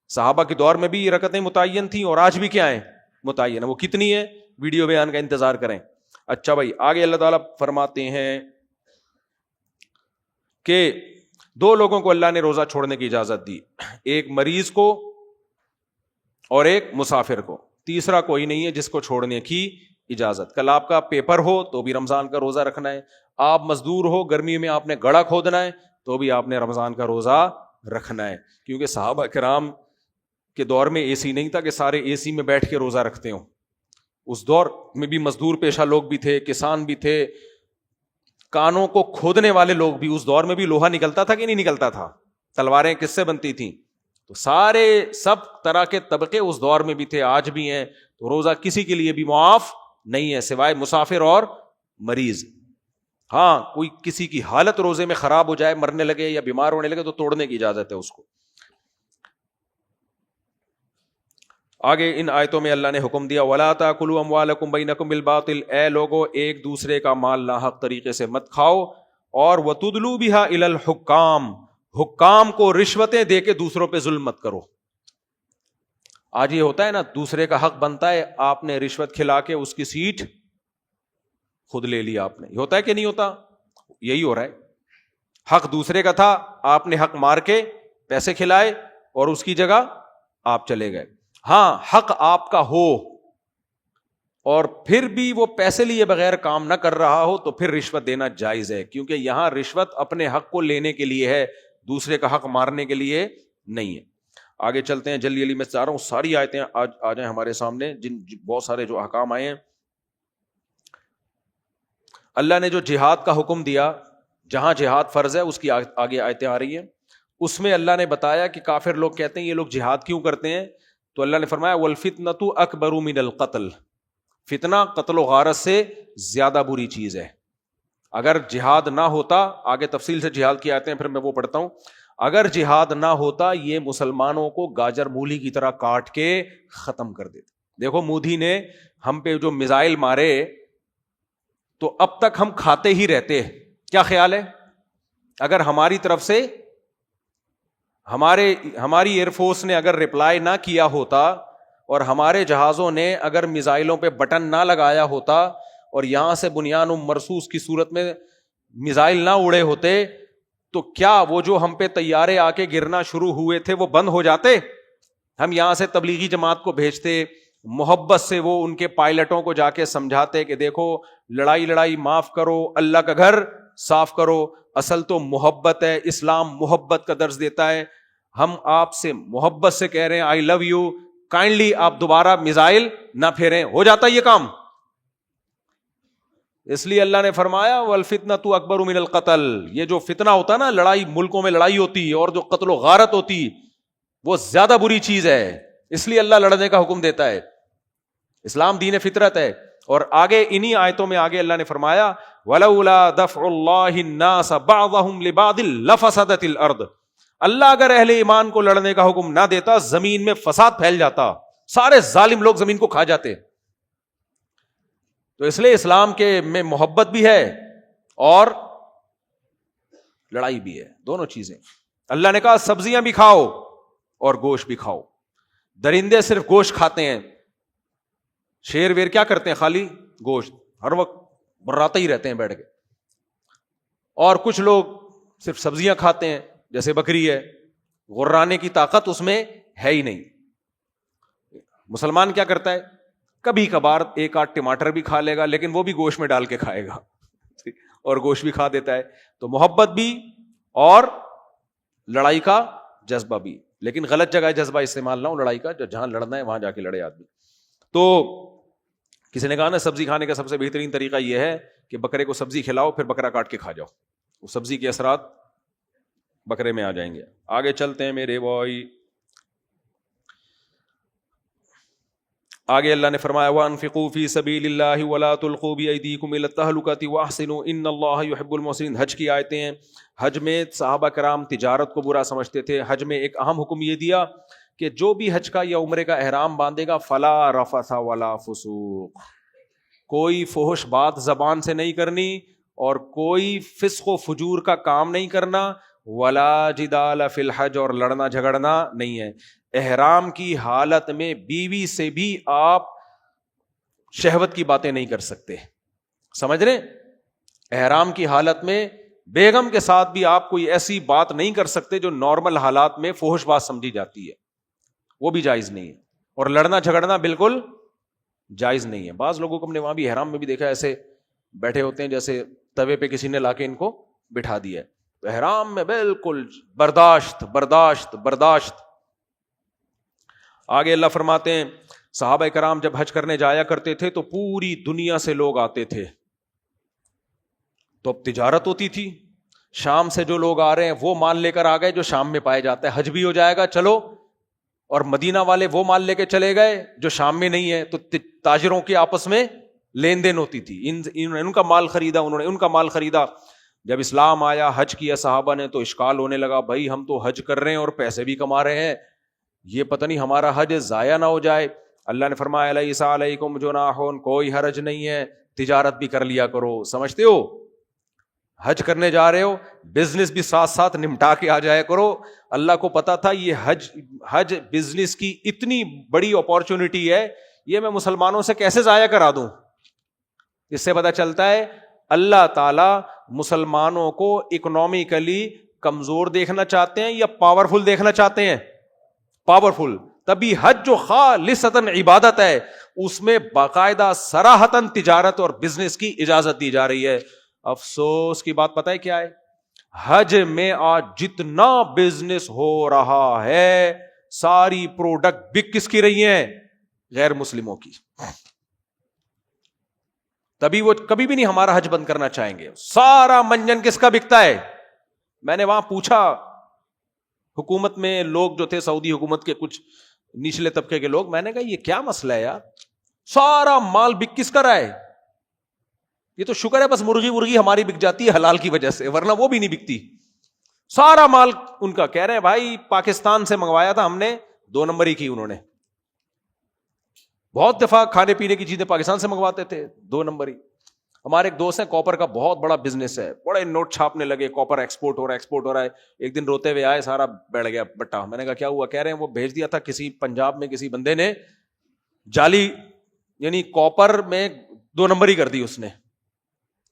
صحابہ کے دور میں بھی یہ رکعتیں متعین تھیں, اور آج بھی کیا ہیں متعین. وہ کتنی ہے ویڈیو بیان کا انتظار کریں. اچھا بھائی, آگے اللہ تعالیٰ فرماتے ہیں کہ 2 لوگوں کو اللہ نے روزہ چھوڑنے کی اجازت دی, ایک مریض کو اور ایک مسافر کو. تیسرا کوئی نہیں ہے جس کو چھوڑنے کی اجازت. کل آپ کا پیپر ہو تو بھی رمضان کا روزہ رکھنا ہے. آپ مزدور ہو, گرمی میں آپ نے گڑھا کھودنا ہے تو بھی آپ نے رمضان کا روزہ رکھنا ہے. کیونکہ صحابہ کرام کے دور میں اے سی نہیں تھا کہ سارے اے سی میں بیٹھ کے روزہ رکھتے ہوں. اس دور میں بھی مزدور پیشہ لوگ بھی تھے, کسان بھی تھے, کانوں کو کھودنے والے لوگ بھی. اس دور میں بھی لوہا نکلتا تھا کہ نہیں نکلتا تھا؟ تلواریں کس سے بنتی تھیں؟ تو سارے سب طرح کے طبقے اس دور میں بھی تھے, آج بھی ہیں. تو روزہ کسی کے لیے بھی معاف نہیں ہے سوائے مسافر اور مریض. ہاں کوئی کسی کی حالت روزے میں خراب ہو جائے, مرنے لگے یا بیمار ہونے لگے تو توڑنے کی اجازت ہے اس کو. آگے ان آیتوں میں اللہ نے حکم دیا وَلَا تَأْكُلُوا أَمْوَالَكُمْ بَيْنَكُمْ بِالْبَاطِلِ, اے لوگو ایک دوسرے کا مال ناحق طریقے سے مت کھاؤ. اور وَتُدْلُوا بِهَا إِلَى الْحُكَّامِ, حکام کو رشوتیں دے کے دوسروں پہ ظلم مت کرو. آج یہ ہوتا ہے نا, دوسرے کا حق بنتا ہے, آپ نے رشوت کھلا کے اس کی سیٹ خود لے لیا آپ نے. یہ ہوتا ہے کہ نہیں ہوتا؟ یہی ہو رہا ہے. حق دوسرے کا تھا, آپ نے حق مار کے پیسے کھلائے اور اس کی جگہ آپ چلے گئے. ہاں حق آپ کا ہو اور پھر بھی وہ پیسے لیے بغیر کام نہ کر رہا ہو تو پھر رشوت دینا جائز ہے, کیونکہ یہاں رشوت اپنے حق کو لینے کے لیے ہے, دوسرے کا حق مارنے کے لیے نہیں ہے. آگے چلتے ہیں, جلدی جلدی میں چاہ رہا ہوں ساری آیتیں آ جائیں ہمارے سامنے, جن بہت سارے جو احکام آئے ہیں. اللہ نے جو جہاد کا حکم دیا, جہاں جہاد فرض ہے اس کی آگے آیتیں آ رہی ہیں. اس میں اللہ نے بتایا کہ کافر لوگ کہتے ہیں یہ لوگ جہاد کیوں کرتے ہیں, تو اللہ نے فرمایا وَالْفِتْنَةُ أَكْبَرُ مِنَ الْقَتْلِ, فتنہ قتل و غارت سے زیادہ بری چیز ہے. اگر جہاد نہ ہوتا, آگے تفصیل سے جہاد کی آیتیں پھر میں وہ پڑھتا ہوں, اگر جہاد نہ ہوتا یہ مسلمانوں کو گاجر مولی کی طرح کاٹ کے ختم کر دیتے. دیکھو مودی نے ہم پہ جو میزائل مارے تو اب تک ہم کھاتے ہی رہتے. کیا خیال ہے اگر ہماری طرف سے ہماری ایئر فورس نے اگر رپلائی نہ کیا ہوتا اور ہمارے جہازوں نے اگر میزائلوں پہ بٹن نہ لگایا ہوتا اور یہاں سے بنیان مرصوص کی صورت میں میزائل نہ اڑے ہوتے, تو کیا وہ جو ہم پہ طیارے آ کے گرنا شروع ہوئے تھے وہ بند ہو جاتے؟ ہم یہاں سے تبلیغی جماعت کو بھیجتے, محبت سے وہ ان کے پائلٹوں کو جا کے سمجھاتے کہ دیکھو لڑائی معاف کرو, اللہ کا گھر صاف کرو, اصل تو محبت ہے, اسلام محبت کا درس دیتا ہے. ہم آپ سے محبت سے کہہ رہے ہیں آئی لو یو, کائنڈلی آپ دوبارہ میزائل نہ پھیریں, ہو جاتا یہ کام. اس لیے اللہ نے فرمایا وَالْفِتْنَةُ أَكْبَرُ مِنَ الْقَتْلِ, یہ جو فتنہ ہوتا نا, لڑائی ملکوں میں لڑائی ہوتی اور جو قتل و غارت ہوتی وہ زیادہ بری چیز ہے. اس لیے اللہ لڑنے کا حکم دیتا ہے. اسلام دین فطرت ہے. اور آگے انہی آیتوں میں آگے اللہ نے فرمایا وَلَوْلَا دَفْعُ اللَّهِ النَّاسَ بَعْضَهُمْ لِبَعْضٍ لَفَسَدَتِ الْأَرْضِ, اللہ اگر اہل ایمان کو لڑنے کا حکم نہ دیتا زمین میں فساد پھیل جاتا, سارے ظالم لوگ زمین کو کھا جاتے. تو اس لیے اسلام کے میں محبت بھی ہے اور لڑائی بھی ہے, دونوں چیزیں. اللہ نے کہا سبزیاں بھی کھاؤ اور گوشت بھی کھاؤ. درندے صرف گوشت کھاتے ہیں, شیر ویر کیا کرتے ہیں, خالی گوشت ہر وقت براتے ہی رہتے ہیں بیٹھ کے. اور کچھ لوگ صرف سبزیاں کھاتے ہیں, جیسے بکری ہے, غرانے کی طاقت اس میں ہے ہی نہیں. مسلمان کیا کرتا ہے, کبھی کبھار ایک آدھ ٹماٹر بھی کھا لے گا لیکن وہ بھی گوشت میں ڈال کے کھائے گا اور گوشت بھی کھا دیتا ہے. تو محبت بھی اور لڑائی کا جذبہ بھی, لیکن غلط جگہ جذبہ استعمال نہ ہو لڑائی کا, جہاں لڑنا ہے وہاں جا کے لڑے آدمی. تو کسی نے کہا نا سبزی کھانے کا سب سے بہترین طریقہ یہ ہے کہ بکرے کو سبزی کھلاؤ پھر بکرا کاٹ کے کھا جاؤ, وہ سبزی کے اثرات بکرے میں آ جائیں گے. آگے چلتے ہیں میرے بھائی. آگے اللہ نے فرمایا وَأَنفِقُوا فِي سَبِيلِ اللَّهِ وَلَا تُلْقُوا بِأَيْدِيكُمْ إِلَى التَّهْلُكَةِ وَأَحْسِنُوا إِنَّ اللَّهَ يُحِبُّ الْمُحْسِنِينَ. حج کی آیتیں ہیں. حج میں صحابہ کرام تجارت کو برا سمجھتے تھے. حج میں ایک اہم حکم یہ دیا کہ جو بھی حج کا یا عمرے کا احرام باندھے گا فَلَا رَفَثَ وَلَا فُسُوقَ, کوئی فحش بات زبان سے نہیں کرنی اور کوئی فسق و فجور کا کام نہیں کرنا. وَلَا جِدَالَ فِي الْحَجِّ, اور لڑنا جھگڑنا نہیں ہے. احرام کی حالت میں بیوی سے بھی آپ شہوت کی باتیں نہیں کر سکتے, سمجھ رہے؟ احرام کی حالت میں بیگم کے ساتھ بھی آپ کوئی ایسی بات نہیں کر سکتے جو نارمل حالات میں فحش بات سمجھی جاتی ہے, وہ بھی جائز نہیں ہے. اور لڑنا جھگڑنا بالکل جائز نہیں ہے. بعض لوگوں کو ہم نے وہاں بھی احرام میں بھی دیکھا ایسے بیٹھے ہوتے ہیں جیسے توے پہ کسی نے لا کے ان کو بٹھا دیا ہے. تو احرام میں بالکل برداشت برداشت برداشت. آگے اللہ فرماتے ہیں صحابہ کرام جب حج کرنے جایا کرتے تھے تو پوری دنیا سے لوگ آتے تھے, تو اب تجارت ہوتی تھی. شام سے جو لوگ آ رہے ہیں وہ مال لے کر آ گئے جو شام میں پائے جاتا ہے, حج بھی ہو جائے گا چلو, اور مدینہ والے وہ مال لے کے چلے گئے جو شام میں نہیں ہے, تو تاجروں کے آپس میں لین دین ہوتی تھی. ان کا مال خریدا, انہوں نے ان کا مال خریدا. جب اسلام آیا, حج کیا صحابہ نے, تو اشکال ہونے لگا, بھائی ہم تو حج کر رہے ہیں اور پیسے بھی کما رہے ہیں, یہ پتہ نہیں ہمارا حج ضائع نہ ہو جائے. اللہ نے فرمایا لیس علیکم جناح, کوئی حرج نہیں ہے, تجارت بھی کر لیا کرو. سمجھتے ہو حج کرنے جا رہے ہو, بزنس بھی ساتھ ساتھ نمٹا کے آ جایا کرو. اللہ کو پتا تھا یہ حج بزنس کی اتنی بڑی اپورچونٹی ہے, یہ میں مسلمانوں سے کیسے ضائع کرا دوں. اس سے پتا چلتا ہے اللہ تعالی مسلمانوں کو اکنامکلی کمزور دیکھنا چاہتے ہیں یا پاورفل دیکھنا چاہتے ہیں؟ پاورفل. تبھی حج جو خالصتاً عبادت ہے اس میں باقاعدہ صراحتاً تجارت اور بزنس کی اجازت دی جا رہی ہے. افسوس کی بات پتہ ہے کیا ہے؟ حج میں آج جتنا بزنس ہو رہا ہے ساری پروڈکٹ بک کس کی رہی ہیں؟ غیر مسلموں کی. تبھی وہ کبھی بھی نہیں ہمارا حج بند کرنا چاہیں گے. سارا منجن کس کا بکتا ہے؟ میں نے وہاں پوچھا حکومت میں لوگ جو تھے, سعودی حکومت کے کچھ نچلے طبقے کے لوگ, میں نے کہا یہ کیا مسئلہ ہے یار, سارا مال بک کس کا رہا ہے؟ یہ تو شکر ہے بس مرغی ہماری بک جاتی ہے حلال کی وجہ سے, ورنہ وہ بھی نہیں بکتی. سارا مال ان کا. کہہ رہے ہیں بھائی پاکستان سے منگوایا تھا ہم نے, 2 نمبر ہی کی انہوں نے. بہت دفعہ کھانے پینے کی چیزیں پاکستان سے منگواتے تھے, 2 نمبر ہی. ہمارے ایک دوست ہیں, کاپر کا بہت بڑا بزنس ہے, بڑے نوٹ چھاپنے لگے, کاپر ایکسپورٹ ہو رہا ہے. ایک دن روتے ہوئے آئے, سارا بیٹھ گیا بٹا. میں نے کہا کیا ہوا؟ کہہ رہے ہیں وہ بھیج دیا تھا کسی پنجاب میں کسی بندے نے, جعلی یعنی کاپر میں 2 نمبر ہی کر دی اس نے.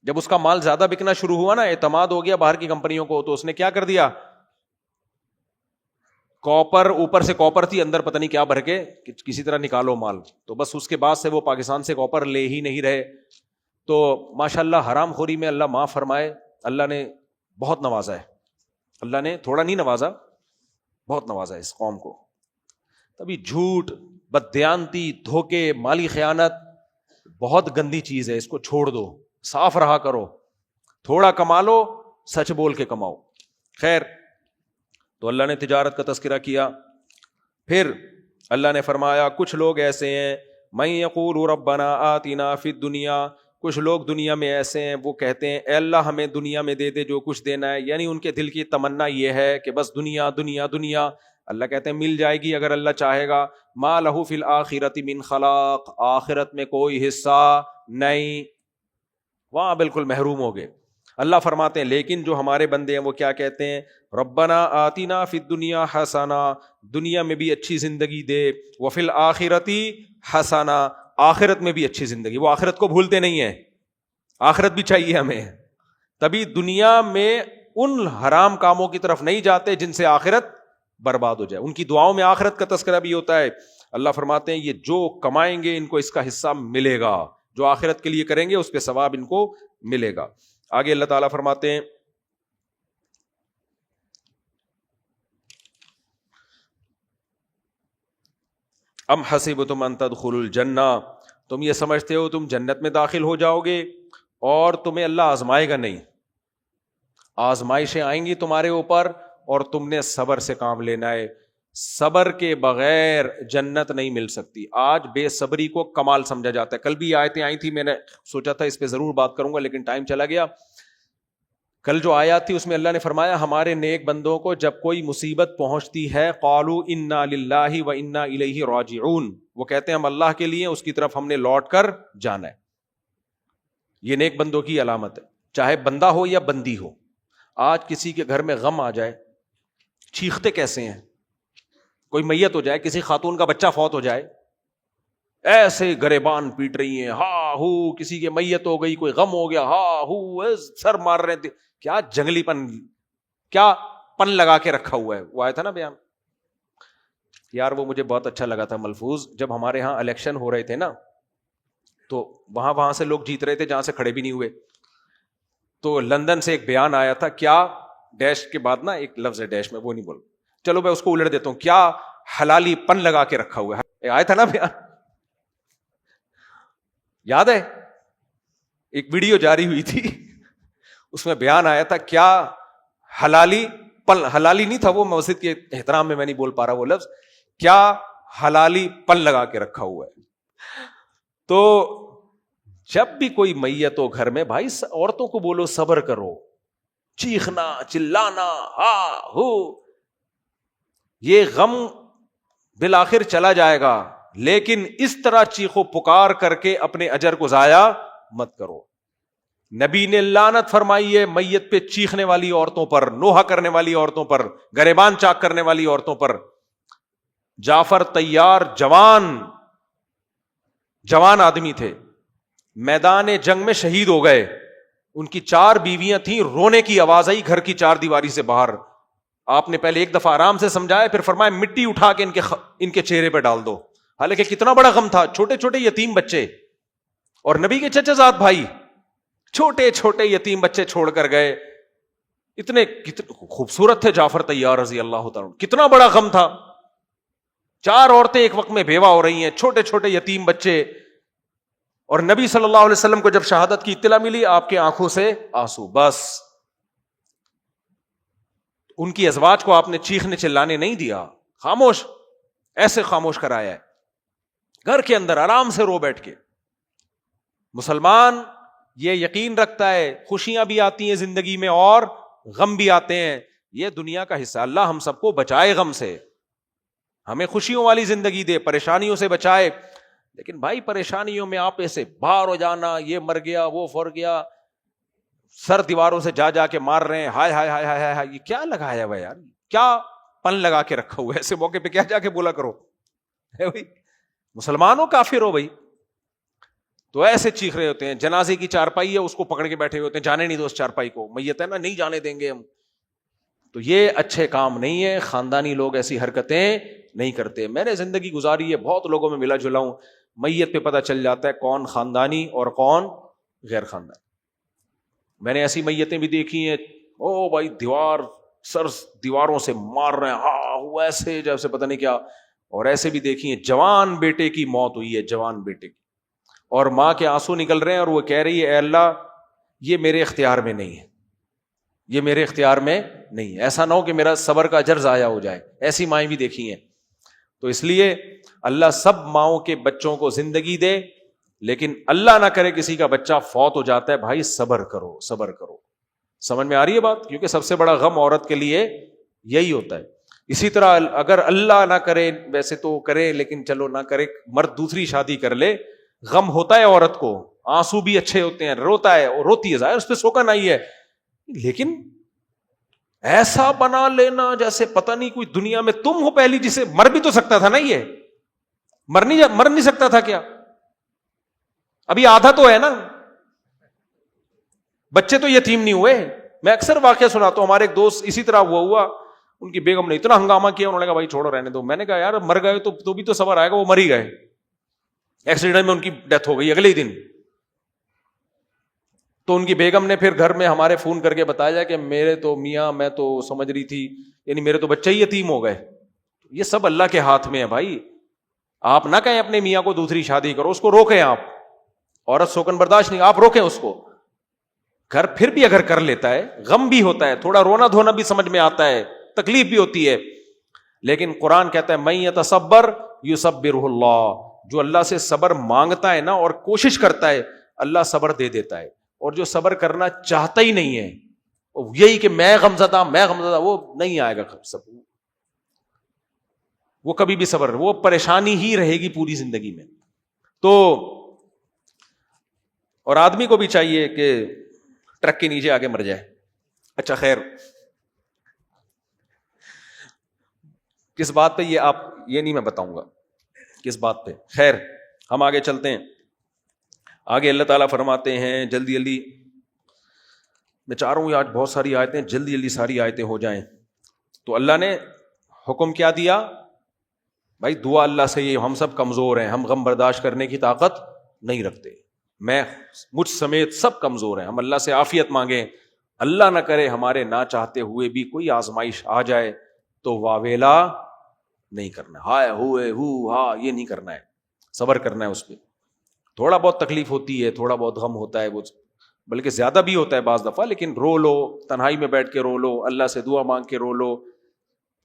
جب اس کا مال زیادہ بکنا شروع ہوا نا, اعتماد ہو گیا باہر کی کمپنیوں کو, تو اس نے کیا کر دیا, کاپر اوپر سے کاپر تھی, اندر پتہ نہیں کیا بھر کے کسی طرح نکالو مال. تو بس اس کے بعد سے وہ پاکستان سے کاپر لے ہی نہیں رہے. تو ماشاءاللہ حرام خوری میں اللہ معاف فرمائے, اللہ نے بہت نوازا ہے. اللہ نے تھوڑا نہیں نوازا, بہت نوازا ہے اس قوم کو. تبھی جھوٹ, بددیانتی, دھوکے, مالی خیانت بہت گندی چیز ہے, اس کو چھوڑ دو, صاف رہا کرو, تھوڑا کما لو, سچ بول کے کماؤ. خیر, تو اللہ نے تجارت کا تذکرہ کیا. پھر اللہ نے فرمایا کچھ لوگ ایسے ہیں من یقول ربنا آتنا فی الدنیا, کچھ لوگ دنیا میں ایسے ہیں وہ کہتے ہیں اے اللہ ہمیں دنیا میں دے دے جو کچھ دینا ہے, یعنی ان کے دل کی تمنا یہ ہے کہ بس دنیا دنیا دنیا. اللہ کہتے ہیں مل جائے گی اگر اللہ چاہے گا. ما لہ فی الآخرۃ من خلاق, آخرت میں کوئی حصہ نہیں, وہاں بالکل محروم ہو گئے. اللہ فرماتے ہیں لیکن جو ہمارے بندے ہیں وہ کیا کہتے ہیں, ربنا آتنا فی الدنیا حسنہ, دنیا میں بھی اچھی زندگی دے, وفی الآخرۃ حسنہ, آخرت میں بھی اچھی زندگی. وہ آخرت کو بھولتے نہیں ہیں, آخرت بھی چاہیے ہمیں. تبھی دنیا میں ان حرام کاموں کی طرف نہیں جاتے جن سے آخرت برباد ہو جائے. ان کی دعاؤں میں آخرت کا تذکرہ بھی ہوتا ہے. اللہ فرماتے ہیں یہ جو کمائیں گے ان کو اس کا حصہ ملے گا, جو آخرت کے لیے کریں گے اس پہ ثواب ان کو ملے گا. آگے اللہ تعالیٰ فرماتے ہیں ام حسبتم ان تدخلوا الجنہ, تم یہ سمجھتے ہو تم جنت میں داخل ہو جاؤ گے اور تمہیں اللہ آزمائے گا نہیں. آزمائشیں آئیں گی تمہارے اوپر اور تم نے صبر سے کام لینا ہے. صبر کے بغیر جنت نہیں مل سکتی. آج بے صبری کو کمال سمجھا جاتا ہے. کل بھی آیتیں آئی تھی, میں نے سوچا تھا اس پہ ضرور بات کروں گا لیکن ٹائم چلا گیا. کل جو آیات تھی اس میں اللہ نے فرمایا ہمارے نیک بندوں کو جب کوئی مصیبت پہنچتی ہے قالوا انا للہ و انا الیہ راجعون, وہ کہتے ہیں ہم اللہ کے لیے, اس کی طرف ہم نے لوٹ کر جانا ہے. یہ نیک بندوں کی علامت ہے, چاہے بندہ ہو یا بندی ہو. آج کسی کے گھر میں غم آ جائے, چیختے کیسے ہیں, کوئی میت ہو جائے, کسی خاتون کا بچہ فوت ہو جائے, ایسے گریبان پیٹ رہی ہیں, ہا ہو, کسی کے میت ہو گئی, کوئی غم ہو گیا, ہا ہو, سر مار رہے تھے. کیا جنگلی پن, کیا پن لگا کے رکھا ہوا ہے. وہ آیا تھا نا بیان یار, وہ مجھے بہت اچھا لگا تھا ملفوظ, جب ہمارے ہاں الیکشن ہو رہے تھے نا تو وہاں سے لوگ جیت رہے تھے جہاں سے کھڑے بھی نہیں ہوئے. تو لندن سے ایک بیان آیا تھا, کیا ڈیش کے بعد نا ایک لفظ ہے ڈیش میں, وہ نہیں بول, چلو میں اس کو الٹ دیتا ہوں, کیا حلالی پن لگا کے رکھا ہوا ہے. آیا تھا نا بیان, یاد ہے, ایک ویڈیو جاری ہوئی تھی, اس میں بیان آیا تھا کیا حلالی پن, حلالی نہیں تھا وہ, مسجد کے احترام میں نہیں بول پا رہا وہ لفظ, کیا حلالی پن لگا کے رکھا ہوا ہے. تو جب بھی کوئی میت ہو گھر میں, بھائی عورتوں کو بولو صبر کرو, چیخنا چلانا ہا ہو, یہ غم بالآخر چلا جائے گا, لیکن اس طرح چیخو پکار کر کے اپنے اجر کو ضائع مت کرو. نبی نے لعنت فرمائی ہے میت پہ چیخنے والی عورتوں پر, نوحہ کرنے والی عورتوں پر, گریبان چاک کرنے والی عورتوں پر. جعفر طیار جوان آدمی تھے, میدان جنگ میں شہید ہو گئے, ان کی 4 بیویاں تھیں, رونے کی آواز آئی گھر کی 4 دیواری سے باہر. آپ نے پہلے ایک دفعہ آرام سے سمجھایا, پھر فرمایا مٹی اٹھا کے ان کے چہرے پہ ڈال دو. حالانکہ کتنا بڑا غم تھا, چھوٹے چھوٹے یتیم بچے, اور نبی کے چچا زاد بھائی چھوٹے چھوٹے یتیم بچے چھوڑ کر گئے. اتنے خوبصورت تھے جعفر طیار رضی اللہ تعالیٰ, کتنا بڑا غم تھا. 4 عورتیں ایک وقت میں بیوہ ہو رہی ہیں, چھوٹے چھوٹے یتیم بچے, اور نبی صلی اللہ علیہ وسلم کو جب شہادت کی اطلاع ملی, آپ کی آنکھوں سے آنسو. بس ان کی ازواج کو آپ نے چیخنے چلانے نہیں دیا, خاموش, ایسے خاموش کرایا ہے, گھر کے اندر آرام سے رو بیٹھ کے. مسلمان یہ یقین رکھتا ہے خوشیاں بھی آتی ہیں زندگی میں اور غم بھی آتے ہیں, یہ دنیا کا حصہ. اللہ ہم سب کو بچائے غم سے, ہمیں خوشیوں والی زندگی دے, پریشانیوں سے بچائے. لیکن بھائی پریشانیوں میں آپ ایسے باہر ہو جانا, یہ مر گیا وہ فر گیا, سر دیواروں سے جا کے مار رہے ہیں, ہائے ہائے ہائے ہائے ہائے, یہ کیا لگایا ہوا یار, کیا پن لگا کے رکھا ہوا ہے, ایسے موقع پہ کیا جا کے بولا کرو مسلمانوں کافر ہو بھائی. تو ایسے چیخ رہے ہوتے ہیں. جنازے کی چارپائی ہے, اس کو پکڑ کے بیٹھے ہوتے ہیں, جانے نہیں دو اس چارپائی کو, میت ہے نا نہیں جانے دیں گے ہم. تو یہ اچھے کام نہیں ہے, خاندانی لوگ ایسی حرکتیں نہیں کرتے. میں نے زندگی گزاری ہے, بہت لوگوں میں ملا جلا ہوں, میت پہ پتہ چل جاتا ہے کون خاندانی اور کون غیر خاندانی. میں نے ایسی میتیں بھی دیکھی ہیں, او بھائی دیواروں سے مار رہے ہیں, ہاں وہ ایسے جیسے پتہ نہیں کیا. اور ایسے بھی دیکھی ہیں جوان بیٹے کی موت ہوئی ہے, جوان بیٹے کی, اور ماں کے آنسو نکل رہے ہیں, اور وہ کہہ رہی ہے اے اللہ یہ میرے اختیار میں نہیں ہے, یہ میرے اختیار میں نہیں ہے, ایسا نہ ہو کہ میرا صبر کا اجر ضائع ہو جائے. ایسی مائیں بھی دیکھی ہیں. تو اس لیے اللہ سب ماؤں کے بچوں کو زندگی دے, لیکن اللہ نہ کرے کسی کا بچہ فوت ہو جاتا ہے, بھائی صبر کرو صبر کرو. سمجھ میں آ رہی ہے بات, کیونکہ سب سے بڑا غم عورت کے لیے یہی ہوتا ہے. اسی طرح اگر اللہ نہ کرے, ویسے تو کرے لیکن چلو نہ کرے, مرد دوسری شادی کر لے, غم ہوتا ہے عورت کو, آنسو بھی اچھے ہوتے ہیں, روتا ہے اور روتی ہے, ظاہر اس پہ سوکن نہیں ہے, لیکن ایسا بنا لینا جیسے پتہ نہیں کوئی دنیا میں تم ہو پہلی جسے, مر بھی تو سکتا تھا نا, یہ مر نہیں سکتا تھا کیا؟ ابھی آدھا تو ہے نا, بچے تو یتیم نہیں ہوئے. میں اکثر واقعہ سناتا ہوں, ہمارے ایک دوست اسی طرح ہوا, ان کی بیگم نے اتنا ہنگامہ کیا, انہوں نے کہا بھائی چھوڑو رہنے دو. میں نے کہا یار مر گئے تو بھی تو صبر آئے گا, وہ مر ہی گئے, ایکسیڈنٹ میں ان کی ڈیتھ ہو گئی اگلے ہی دن. تو ان کی بیگم نے پھر گھر میں ہمارے فون کر کے بتایا کہ میرے تو میاں, میں تو سمجھ رہی تھی یعنی میرے تو بچے ہی یتیم ہو گئے. یہ سب اللہ کے ہاتھ میں ہے بھائی. آپ نہ کہیں اپنے میاں کو دوسری شادی کرو, اس کو روکیں آپ, عورت سوکن برداشت نہیں, آپ روکیں اس کو. گھر پھر بھی اگر کر لیتا ہے, غم بھی ہوتا ہے, تھوڑا رونا دھونا بھی سمجھ میں آتا ہے, تکلیف بھی ہوتی ہے, لیکن قرآن کہتا ہے من یتصبر یصبرہ اللہ, جو اللہ سے صبر مانگتا ہے نا اور کوشش کرتا ہے, اللہ صبر دے دیتا ہے. اور جو صبر کرنا چاہتا ہی نہیں ہے, یہی کہ میں غمزدہ, وہ نہیں آئے گا سب, وہ کبھی بھی صبر, وہ پریشانی ہی رہے گی پوری زندگی میں. تو اور آدمی کو بھی چاہیے کہ ٹرک کے نیچے آگے مر جائے. اچھا خیر, کس بات پہ یہ نہیں میں بتاؤں گا کس بات پہ. خیر ہم آگے چلتے ہیں. آگے اللہ تعالیٰ فرماتے ہیں, جلدی میں چاہ رہا ہوں آج بہت ساری آیتیں جلدی ساری آیتیں ہو جائیں. تو اللہ نے حکم کیا دیا, بھائی دعا اللہ سے, یہ ہم سب کمزور ہیں, ہم غم برداشت کرنے کی طاقت نہیں رکھتے. میں مجھ سمیت سب کمزور ہیں. ہم اللہ سے عافیت مانگیں, اللہ نہ کرے ہمارے نہ چاہتے ہوئے بھی کوئی آزمائش آ جائے تو واویلا نہیں کرنا, ہائے ہوئے ہاں یہ نہیں کرنا ہے, صبر کرنا ہے. اس پہ تھوڑا بہت تکلیف ہوتی ہے, تھوڑا بہت غم ہوتا ہے, وہ بلکہ زیادہ بھی ہوتا ہے بعض دفعہ, لیکن رو لو, تنہائی میں بیٹھ کے رو لو, اللہ سے دعا مانگ کے رو لو,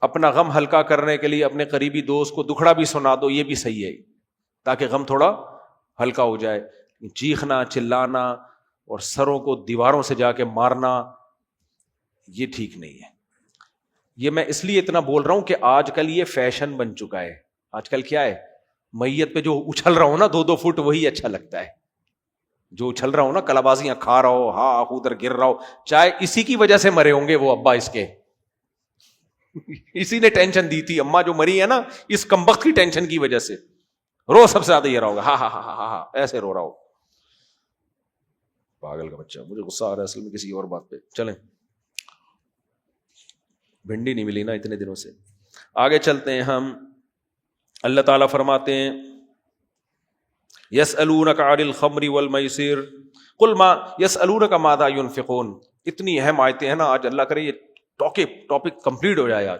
اپنا غم ہلکا کرنے کے لیے اپنے قریبی دوست کو دکھڑا بھی سنا دو, یہ بھی صحیح ہے تاکہ غم تھوڑا ہلکا ہو جائے. چیخنا, چلانا اور سروں کو دیواروں سے جا کے مارنا یہ ٹھیک نہیں ہے. یہ میں اس لیے اتنا بول رہا ہوں کہ آج کل یہ فیشن بن چکا ہے. آج کل کیا ہے, میت پہ جو اچھل رہا ہو نا 2-2 فٹ وہی اچھا لگتا ہے, جو اچھل رہا ہو نا, کلابازیاں کھا رہا ہو, ہاں ادھر گر رہا ہو, چاہے اسی کی وجہ سے مرے ہوں گے وہ ابا اس کے, اسی نے ٹینشن دی تھی, اماں جو مری ہے نا اس کمبخت کی ٹینشن کی وجہ سے رو سب سے زیادہ یہ رہا ہوگا, ہاں ہاں ہاں ہاں ایسے رو رہا ہو. پاگل کا بچہ. مجھے غصہ آ رہا ہے اصل میں کسی اور بات پہ. چلیں, بھنڈی نہیں ملی نا اتنے دنوں سے. آگے چلتے ہیں ہم. اللہ تعالیٰ فرماتے ہیں یسألونک عن الخمر والمیسر قل ما یسألونک ماذا ينفقون. اتنی اہم آیتیں ہیں نا, آج اللہ کرے یہ ٹاپک کمپلیٹ ہو جائے. آج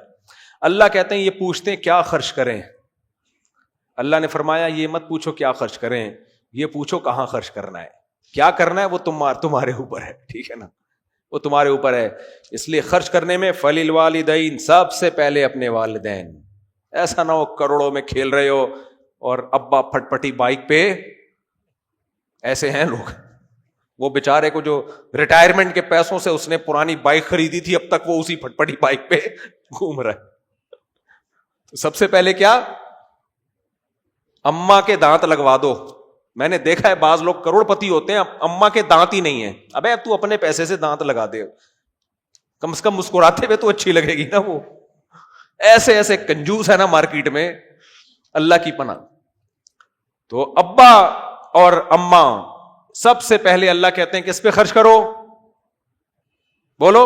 اللہ کہتے ہیں یہ پوچھتے ہیں کیا خرچ کریں. اللہ نے فرمایا یہ مت پوچھو کیا خرچ کریں, یہ پوچھو کہاں خرچ کرنا ہے. کیا کرنا ہے وہ تمہارے اوپر ہے, ٹھیک ہے نا, وہ تمہارے اوپر ہے. اس لیے خرچ کرنے میں فللوالدین, سب سے پہلے اپنے والدین. ایسا نہ ہو کروڑوں میں کھیل رہے ہو اور ابا پھٹ پٹی بائک پہ, ایسے ہیں لوگ, وہ بیچارے کو جو ریٹائرمنٹ کے پیسوں سے اس نے پرانی بائک خریدی تھی اب تک وہ اسی پھٹ پٹی بائک پہ گھوم رہا ہے. تو سب سے پہلے کیا, اماں کے دانت لگوا دو. میں نے دیکھا ہے بعض لوگ کروڑ پتی ہوتے ہیں, اماں کے دانت ہی نہیں ہیں. ابے تو اپنے پیسے سے دانت لگا دے, کم سے کم مسکراتے ہوئے تو اچھی لگے گی نا. وہ ایسے ایسے کنجوس ہے نا مارکیٹ میں, اللہ کی پناہ. تو ابا اور اماں سب سے پہلے اللہ کہتے ہیں کس پہ خرچ کرو, بولو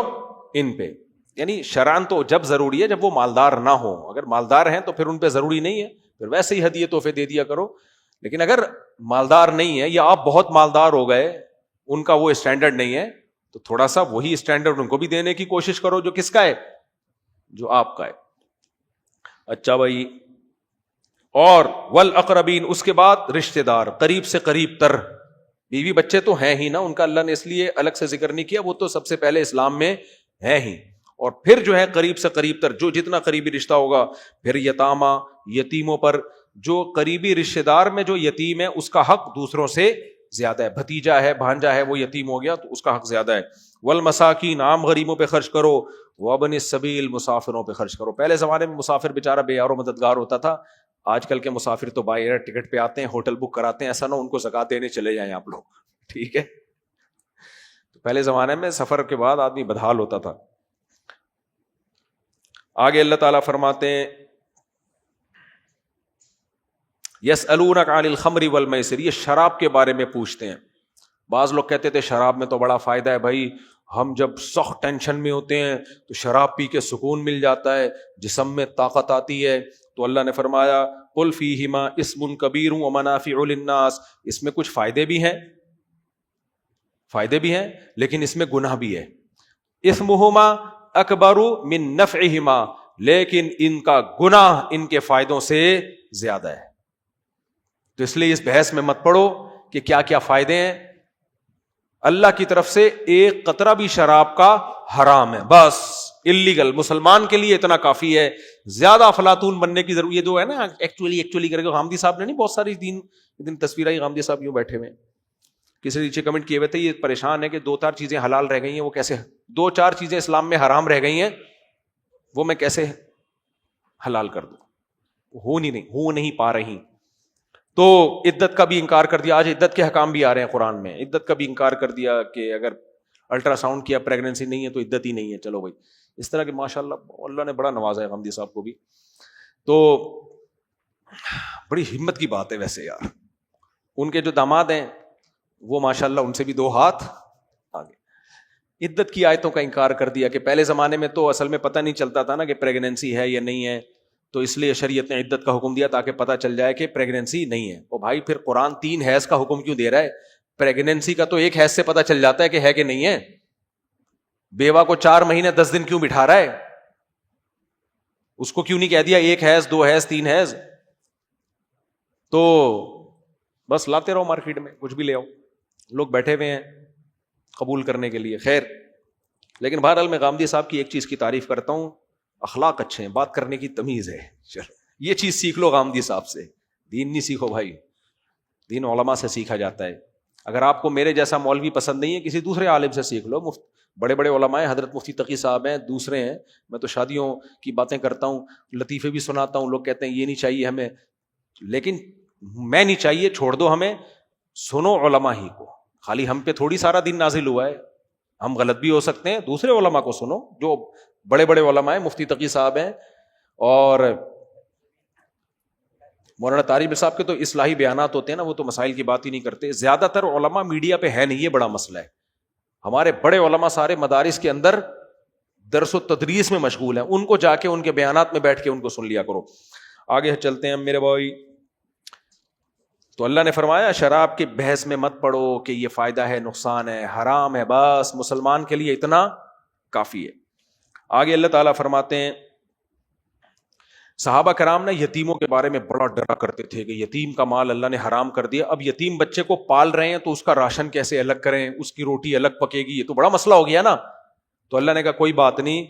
ان پہ. یعنی شرعاً تو جب ضروری ہے جب وہ مالدار نہ ہو. اگر مالدار ہیں تو پھر ان پہ ضروری نہیں ہے, پھر ویسے ہی ہدیے تحفے دے دیا کرو. لیکن اگر مالدار نہیں ہے یا آپ بہت مالدار ہو گئے, ان کا وہ اسٹینڈرڈ نہیں ہے, تو تھوڑا سا وہی اسٹینڈرڈ ان کو بھی دینے کی کوشش کرو جو کس کا ہے, جو آپ کا ہے. اچھا بھائی, اور والاقربین, اس کے بعد رشتہ دار, قریب سے قریب تر. بیوی بچے تو ہیں ہی نا, ان کا اللہ نے اس لیے الگ سے ذکر نہیں کیا, وہ تو سب سے پہلے اسلام میں ہیں ہی. اور پھر جو ہے قریب سے قریب تر, جو جتنا قریبی رشتہ ہوگا. پھر یتامہ, یتیموں پر, جو قریبی رشتہ دار میں جو یتیم ہے اس کا حق دوسروں سے زیادہ ہے. بھتیجا ہے, بھانجا ہے, وہ یتیم ہو گیا تو اس کا حق زیادہ ہے. والمساکین, عام غریبوں پہ خرچ کرو. وابن السبیل, مسافروں پہ خرچ کرو. پہلے زمانے میں مسافر بیچارہ بے یار و مددگار ہوتا تھا. آج کل کے مسافر تو بائی ایئر ٹکٹ پہ آتے ہیں, ہوٹل بک کراتے ہیں, ایسا نہ ان کو زکات دینے چلے جائیں آپ لوگ, ٹھیک ہے. تو پہلے زمانے میں سفر کے بعد آدمی بدحال ہوتا تھا. آگے اللہ تعالیٰ فرماتے ہیں یسألونک عن الخمر والمیسر, یہ شراب کے بارے میں پوچھتے ہیں. بعض لوگ کہتے تھے شراب میں تو بڑا فائدہ ہے بھائی, ہم جب سخت ٹینشن میں ہوتے ہیں تو شراب پی کے سکون مل جاتا ہے, جسم میں طاقت آتی ہے. تو اللہ نے فرمایا قل فیہما اسم کبیر ومنافع للناس, اس میں کچھ فائدے بھی ہیں لیکن اس میں گناہ بھی ہے. اسمہما اکبر من نفعہما, لیکن ان کا گناہ ان کے فائدوں سے زیادہ ہے. تو اس لیے اس بحث میں مت پڑو کہ کیا کیا فائدے ہیں. اللہ کی طرف سے ایک قطرہ بھی شراب کا حرام ہے, بس اللیگل. مسلمان کے لیے اتنا کافی ہے, زیادہ افلاطون بننے کی ضرورت. یہ جو ہے نا ایکچولی کر کے غامدی صاحب نے نہیں بہت ساری دن تصویر آئی, غامدی صاحب یوں بیٹھے ہوئے, کسی نیچے کمنٹ کیے ہوئے تھے یہ پریشان ہے کہ 2-4 چیزیں حلال رہ گئی ہیں, وہ کیسے 2-4 چیزیں اسلام میں حرام رہ گئی ہیں, وہ میں کیسے حلال کر دوں, ہو نہیں پا رہی. تو عدت کا بھی انکار کر دیا. آج عدت کے حکام بھی آ رہے ہیں قرآن میں, عدت کا بھی انکار کر دیا کہ اگر الٹرا ساؤنڈ کیا پریگننسی نہیں ہے تو عدت ہی نہیں ہے. چلو بھائی, اس طرح کے ماشاءاللہ اللہ نے بڑا نوازا ہے غامدی صاحب کو بھی. تو بڑی ہمت کی بات ہے ویسے یار. ان کے جو داماد ہیں وہ ماشاءاللہ ان سے بھی 2 ہاتھ آگے. عدت کی آیتوں کا انکار کر دیا کہ پہلے زمانے میں تو اصل میں پتہ نہیں چلتا تھا نا کہ پریگننسی ہے یا نہیں ہے, تو اس لیے شریعت نے عدت کا حکم دیا تاکہ پتہ چل جائے کہ پریگننسی نہیں ہے. اور بھائی پھر قرآن 3 حیض کا حکم کیوں دے رہا ہے؟ پریگننسی کا تو 1 حیض سے پتہ چل جاتا ہے کہ ہے کہ نہیں ہے. بیوہ کو 4 مہینے 10 دن کیوں بٹھا رہا ہے؟ اس کو کیوں نہیں کہہ دیا 1 حیض 2 حیض 3 حیض؟ تو بس لاتے رہو مارکیٹ میں کچھ بھی لے آؤ, لوگ بیٹھے ہوئے ہیں قبول کرنے کے لیے. خیر, لیکن بہرحال میں غامدی صاحب کی ایک چیز کی تعریف کرتا ہوں, اخلاق اچھے ہیں, بات کرنے کی تمیز ہے. چلو یہ چیز سیکھ لو غامدی صاحب سے. دین نہیں سیکھو بھائی, دین علماء سے سیکھا جاتا ہے. اگر آپ کو میرے جیسا مولوی پسند نہیں ہے, کسی دوسرے عالم سے سیکھ لو. بڑے بڑے علماء ہیں, حضرت مفتی تقی صاحب ہیں, دوسرے ہیں. میں تو شادیوں کی باتیں کرتا ہوں, لطیفے بھی سناتا ہوں, لوگ کہتے ہیں یہ نہیں چاہیے ہمیں, لیکن میں نہیں چاہیے, چھوڑ دو ہمیں, سنو علماء ہی کو. خالی ہم پہ تھوڑی سارا دین نازل ہوا ہے, ہم غلط بھی ہو سکتے ہیں. دوسرے علماء کو سنو, جو بڑے بڑے علماء ہیں, مفتی تقی صاحب ہیں اور مولانا طارق صاحب کے تو اصلاحی بیانات ہوتے ہیں نا, وہ تو مسائل کی بات ہی نہیں کرتے. زیادہ تر علماء میڈیا پہ ہے نہیں, یہ بڑا مسئلہ ہے. ہمارے بڑے علماء سارے مدارس کے اندر درس و تدریس میں مشغول ہیں, ان کو جا کے ان کے بیانات میں بیٹھ کے ان کو سن لیا کرو. آگے چلتے ہیں میرے بھائی. تو اللہ نے فرمایا شراب کے بحث میں مت پڑو کہ یہ فائدہ ہے نقصان ہے, حرام ہے, بس مسلمان کے لیے اتنا کافی ہے. آگے اللہ تعالیٰ فرماتے ہیں صحابہ کرام نے یتیموں کے بارے میں بڑا ڈرا کرتے تھے کہ یتیم کا مال اللہ نے حرام کر دیا. اب یتیم بچے کو پال رہے ہیں تو اس کا راشن کیسے الگ کریں, اس کی روٹی الگ پکے گی, یہ تو بڑا مسئلہ ہو گیا نا. تو اللہ نے کہا کوئی بات نہیں,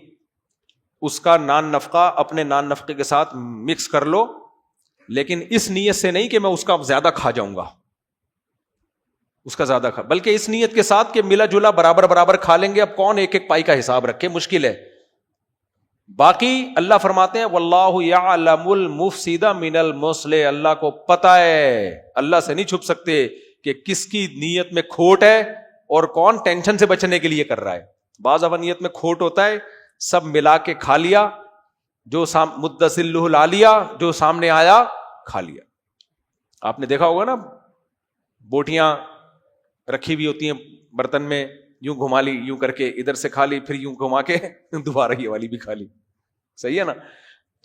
اس کا نان نفقہ اپنے نان نفقے کے ساتھ مکس کر لو, لیکن اس نیت سے نہیں کہ میں اس کا زیادہ کھا جاؤں گا, اس کا زیادہ بلکہ اس نیت کے ساتھ کہ ملا جلا برابر برابر کھا لیں گے. اب کون ایک ایک پائی کا حساب رکھے, مشکل ہے. باقی اللہ فرماتے ہیں واللہ یعلم المفسد من المصلح, اللہ کو پتہ ہے, اللہ سے نہیں چھپ سکتے کہ کس کی نیت میں کھوٹ ہے اور کون ٹینشن سے بچنے کے لیے کر رہا ہے. بعض دفعہ نیت میں کھوٹ ہوتا ہے, سب ملا کے کھا لیا, جو مدسلہ لا لیا, جو سامنے آیا کھا لیا. آپ نے دیکھا ہوگا نا, بوٹیاں رکھی ہوئی ہوتی ہیں برتن میں, یوں گھما لی, یوں کر کے ادھر سے کھا لی, پھر یوں گھما کے دوبارہ یہ والی بھی کھا لی. صحیح ہے نا.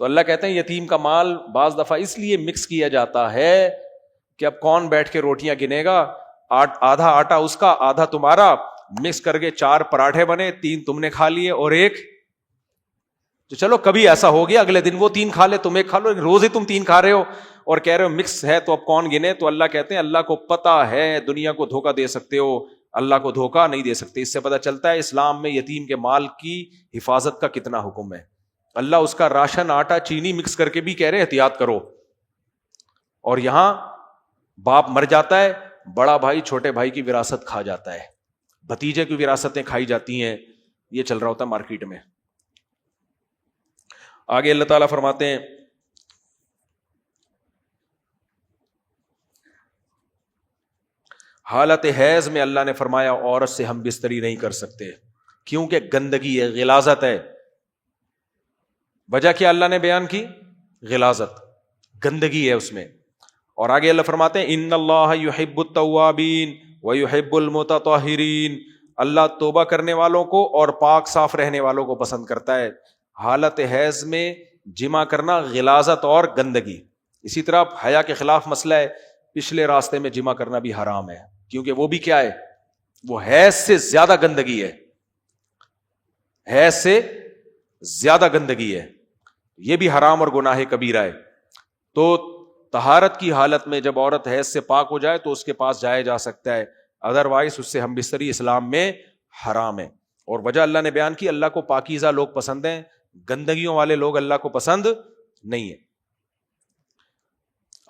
تو اللہ کہتے ہیں یتیم کا مال بعض دفعہ اس لیے مکس کیا جاتا ہے کہ اب کون بیٹھ کے روٹیاں گنے گا, آدھا آٹا اس کا آدھا تمہارا, مکس کر کے 4 پراٹھے بنے, 3 تم نے کھا لیے اور 1, تو چلو کبھی ایسا ہو گیا اگلے دن وہ 3 کھا لے, تم 1 کھا لو, روز ہی تم 3 کھا رہے ہو اور کہہ رہے ہو مکس ہے تو اب کون گنے. تو اللہ کہتے ہیں اللہ کو پتہ ہے, دنیا کو دھوکہ دے سکتے ہو, اللہ کو دھوکہ نہیں دے سکتے. اس سے پتہ چلتا ہے اسلام میں یتیم کے مال کی حفاظت کا کتنا حکم ہے. اللہ اس کا راشن آٹا چینی مکس کر کے بھی کہہ رہے احتیاط کرو, اور یہاں باپ مر جاتا ہے, بڑا بھائی چھوٹے بھائی کی وراثت کھا جاتا ہے, بھتیجے کی وراثتیں کھائی جاتی ہیں. یہ چل رہا ہوتا ہے مارکیٹ میں. آگے اللہ تعالیٰ فرماتے ہیں حالت حیض میں اللہ نے فرمایا عورت سے ہم بستری نہیں کر سکتے, کیونکہ گندگی ہے, غلاظت ہے. وجہ کیا اللہ نے بیان کی؟ غلاظت, گندگی ہے اس میں. اور آگے اللہ فرماتے ہیں ان اللہ یحب التوابین ویحب المتطہرین, اللہ توبہ کرنے والوں کو اور پاک صاف رہنے والوں کو پسند کرتا ہے. حالت حیض میں جمع کرنا غلاظت اور گندگی. اسی طرح حیا کے خلاف مسئلہ ہے, پچھلے راستے میں جمع کرنا بھی حرام ہے, کیونکہ وہ بھی کیا ہے, وہ حیض سے زیادہ گندگی ہے, حیض سے زیادہ گندگی ہے, یہ بھی حرام اور گناہ کبیرہ ہے. تو طہارت کی حالت میں جب عورت حیض سے پاک ہو جائے تو اس کے پاس جایا جا سکتا ہے, ادروائز اس سے ہم بستری اسلام میں حرام ہے. اور وجہ اللہ نے بیان کی, اللہ کو پاکیزہ لوگ پسند ہیں, گندگیوں والے لوگ اللہ کو پسند نہیں ہے.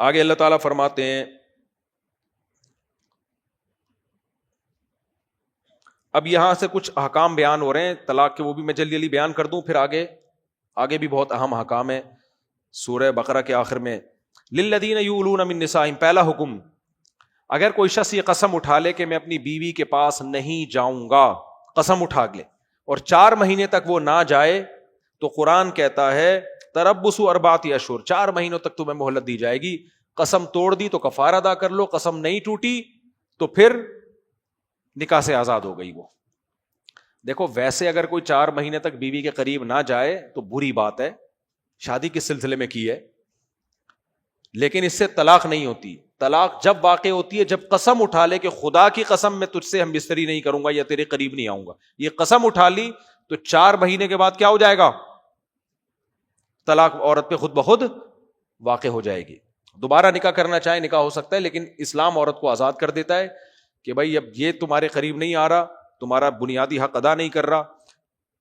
آگے اللہ تعالیٰ فرماتے ہیں اب یہاں سے کچھ احکام بیان ہو رہے ہیں طلاق کے, وہ بھی میں جلدی جلدی بیان کر دوں, پھر آگے بھی بہت اہم احکام ہے سورہ بقرہ کے آخر میں. للذین یؤلون من نسائہم, پہلا حکم, اگر کوئی شخص یہ قسم اٹھا لے کہ میں اپنی بیوی کے پاس نہیں جاؤں گا, قسم اٹھا لے اور 4 مہینے تک وہ نہ جائے, تو قرآن کہتا ہے تربص 4 اشہر, 4 مہینوں تک تمہیں مہلت دی جائے گی. قسم توڑ دی تو کفارہ ادا کر لو, قسم نہیں ٹوٹی تو پھر نکاح سے آزاد ہو گئی وہ. دیکھو ویسے اگر کوئی 4 مہینے تک بیوی کے قریب نہ جائے تو بری بات ہے, شادی کس سلسلے میں کی ہے, لیکن اس سے طلاق نہیں ہوتی. طلاق جب واقع ہوتی ہے جب قسم اٹھا لے کہ خدا کی قسم میں تجھ سے ہم بستری نہیں کروں گا یا تیرے قریب نہیں آؤں گا. یہ قسم اٹھا لی تو 4 مہینے کے بعد کیا ہو جائے گا, طلاق عورت پہ خود بخود واقع ہو جائے گی. دوبارہ نکاح کرنا چاہے نکاح ہو سکتا ہے, لیکن اسلام عورت کو آزاد کر دیتا ہے کہ بھائی اب یہ تمہارے قریب نہیں آ رہا, تمہارا بنیادی حق ادا نہیں کر رہا,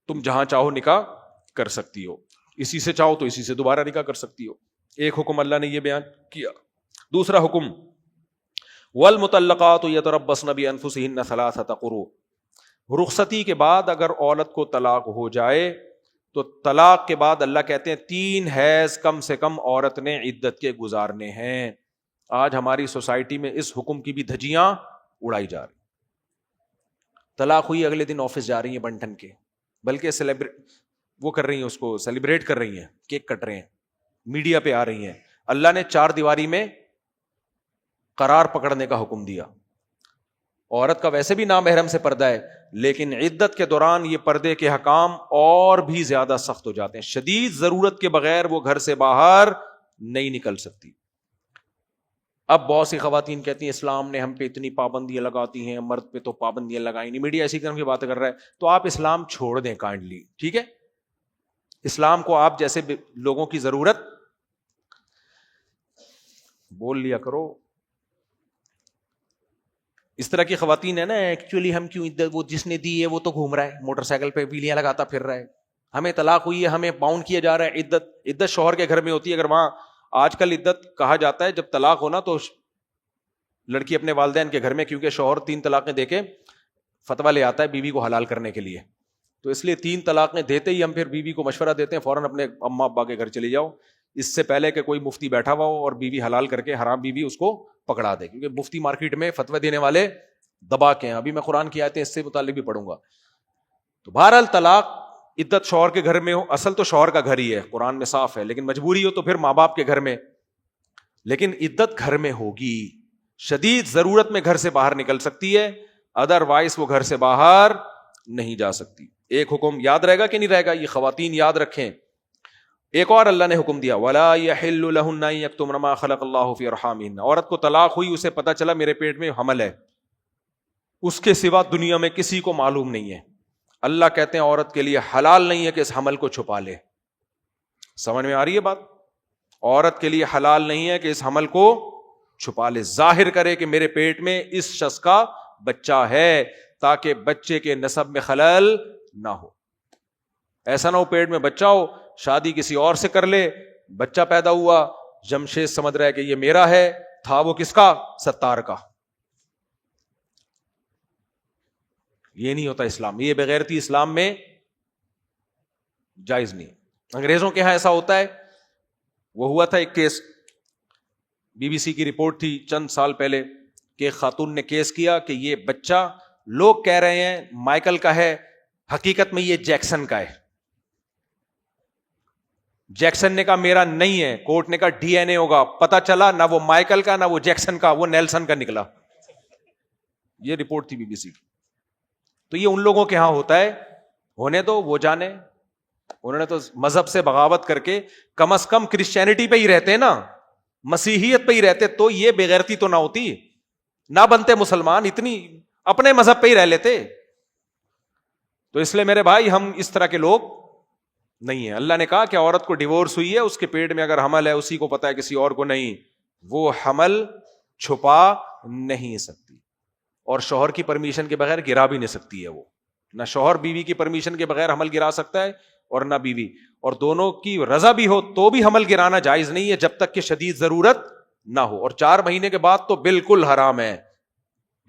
تم جہاں چاہو نکاح کر سکتی ہو, اسی سے چاہو تو اسی سے دوبارہ نکاح کر سکتی ہو. ایک حکم اللہ نے یہ بیان کیا. دوسرا حکم والمطلقات یتربصن بانفسہن ثلاثۃ قروء, رخصتی کے بعد اگر عورت کو طلاق ہو جائے تو طلاق کے بعد اللہ کہتے ہیں 3 حیض کم سے کم عورت نے عدت کے گزارنے ہیں. آج ہماری سوسائٹی میں اس حکم کی بھی دھجیاں اڑائی جا رہی. طلاق ہوئی اگلے دن آفس جا رہی ہیں بن ٹھن کے, بلکہ وہ کر رہی ہیں, اس کو سیلیبریٹ کر رہی ہیں, کیک کٹ رہے ہیں, میڈیا پہ آ رہی ہیں. اللہ نے 4 دیواری میں قرار پکڑنے کا حکم دیا. عورت کا ویسے بھی نامحرم سے پردہ ہے, لیکن عدت کے دوران یہ پردے کے حکام اور بھی زیادہ سخت ہو جاتے ہیں. شدید ضرورت کے بغیر وہ گھر سے باہر نہیں نکل سکتی. اب بہت سی خواتین کہتی ہیں اسلام نے ہم پہ اتنی پابندیاں لگاتی ہیں, مرد پہ تو پابندیاں لگائی نہیں. میڈیا اسی قسم کی باتیں کر رہا ہے. تو آپ اسلام چھوڑ دیں کائنڈلی, ٹھیک ہے. اسلام کو آپ جیسے لوگوں کی ضرورت بول لیا کرو. اس طرح کی خواتین ہے نا, ایکچولی ہم کیوں عدت, وہ جس نے دی ہے وہ تو گھوم رہا ہے موٹر سائیکل پہ ویلیاں لگاتا پھر رہا ہے, ہمیں طلاق ہوئی ہے ہمیں باؤنڈ کیا جا رہا ہے. عدت شوہر کے گھر میں ہوتی ہے. اگر وہاں آج کل عدت کہا جاتا ہے جب طلاق ہونا تو لڑکی اپنے والدین کے گھر میں, کیونکہ شوہر 3 طلاقیں دے کے فتویٰ لے آتا ہے بیوی کو حلال کرنے کے لیے, تو اس لیے 3 طلاقیں دیتے ہی ہم پھر بیوی کو مشورہ دیتے ہیں فوراً اپنے اماں ابا کے گھر چلی جاؤ, اس سے پہلے کہ کوئی مفتی بیٹھا ہوا ہو اور بیوی حلال کر کے حرام بیوی اس کو پکڑا دے, کیونکہ مفتی مارکیٹ میں فتوی دینے والے دبا کے ہیں. ابھی میں قرآن کی آیتیں اس سے متعلق بھی پڑھوں گا. تو بہرحال طلاق عدت شوہر کے گھر میں ہو, اصل تو شوہر کا گھر ہی ہے, قرآن میں صاف ہے, لیکن مجبوری ہو تو پھر ماں باپ کے گھر میں, لیکن عدت گھر میں ہوگی. شدید ضرورت میں گھر سے باہر نکل سکتی ہے, ادر وائز وہ گھر سے باہر نہیں جا سکتی. ایک حکم یاد رہے گا کہ نہیں رہے گا, یہ خواتین یاد رکھیں. ایک اور اللہ نے حکم دیا وَلَا يَحِلُّ لَهُنَّ أَن يَكْتُمْنَ مَا خَلَقَ اللَّهُ فِي أَرْحَامِهِنَّ. عورت کو طلاق ہوئی, اسے پتا چلا میرے پیٹ میں حمل ہے, اس کے سوا دنیا میں کسی کو معلوم نہیں ہے. اللہ کہتے ہیں عورت کے لیے حلال نہیں ہے کہ اس حمل کو چھپا لے. سمجھ میں آ رہی ہے بات؟ عورت کے لیے حلال نہیں ہے کہ اس حمل کو چھپا لے, ظاہر کرے کہ میرے پیٹ میں اس شخص کا بچہ ہے, تاکہ بچے کے نسب میں خلل نہ ہو. ایسا نہ ہو پیٹ میں بچہ ہو, شادی کسی اور سے کر لے, بچہ پیدا ہوا, جمشید سمجھ رہا ہے کہ یہ میرا ہے, تھا وہ کس کا, ستار کا. یہ نہیں ہوتا اسلام, یہ بغیرتی اسلام میں جائز نہیں. انگریزوں کے ہاں ایسا ہوتا ہے. وہ ہوا تھا ایک کیس, بی بی سی کی رپورٹ تھی چند سال پہلے کہ ایک خاتون نے کیس کیا کہ یہ بچہ لوگ کہہ رہے ہیں مائیکل کا ہے, حقیقت میں یہ جیکسن کا ہے. جیکسن نے کہا میرا نہیں ہے, کورٹ نے کہا ڈی این اے ہوگا, پتا چلا نہ وہ مائیکل کا نہ وہ جیکسن کا, وہ نیلسن کا نکلا. یہ رپورٹ تھی بی بی سی کی. تو یہ ان لوگوں کے ہاں ہوتا ہے, ہونے دو, وہ جانے. انہوں نے تو مذہب سے بغاوت کر کے کم از کم کرسچینٹی پہ ہی رہتے نا, مسیحیت پہ ہی رہتے, تو یہ بغیرتی تو نہ ہوتی, نہ بنتے مسلمان, اتنی اپنے مذہب پہ ہی رہ لیتے. تو اس لیے میرے بھائی ہم اس طرح کے لوگ نہیں ہیں. اللہ نے کہا کہ عورت کو ڈیورس ہوئی ہے, اس کے پیٹ میں اگر حمل ہے, اسی کو پتا ہے کسی اور کو نہیں, وہ حمل چھپا نہیں سکتی, اور شوہر کی پرمیشن کے بغیر گرا بھی نہیں سکتی ہے. وہ نہ شوہر بیوی کی پرمیشن کے بغیر حمل گرا سکتا ہے اور نہ بیوی, اور دونوں کی رضا بھی ہو تو بھی حمل گرانا جائز نہیں ہے جب تک کہ شدید ضرورت نہ ہو, اور 4 مہینے کے بعد تو بالکل حرام ہے,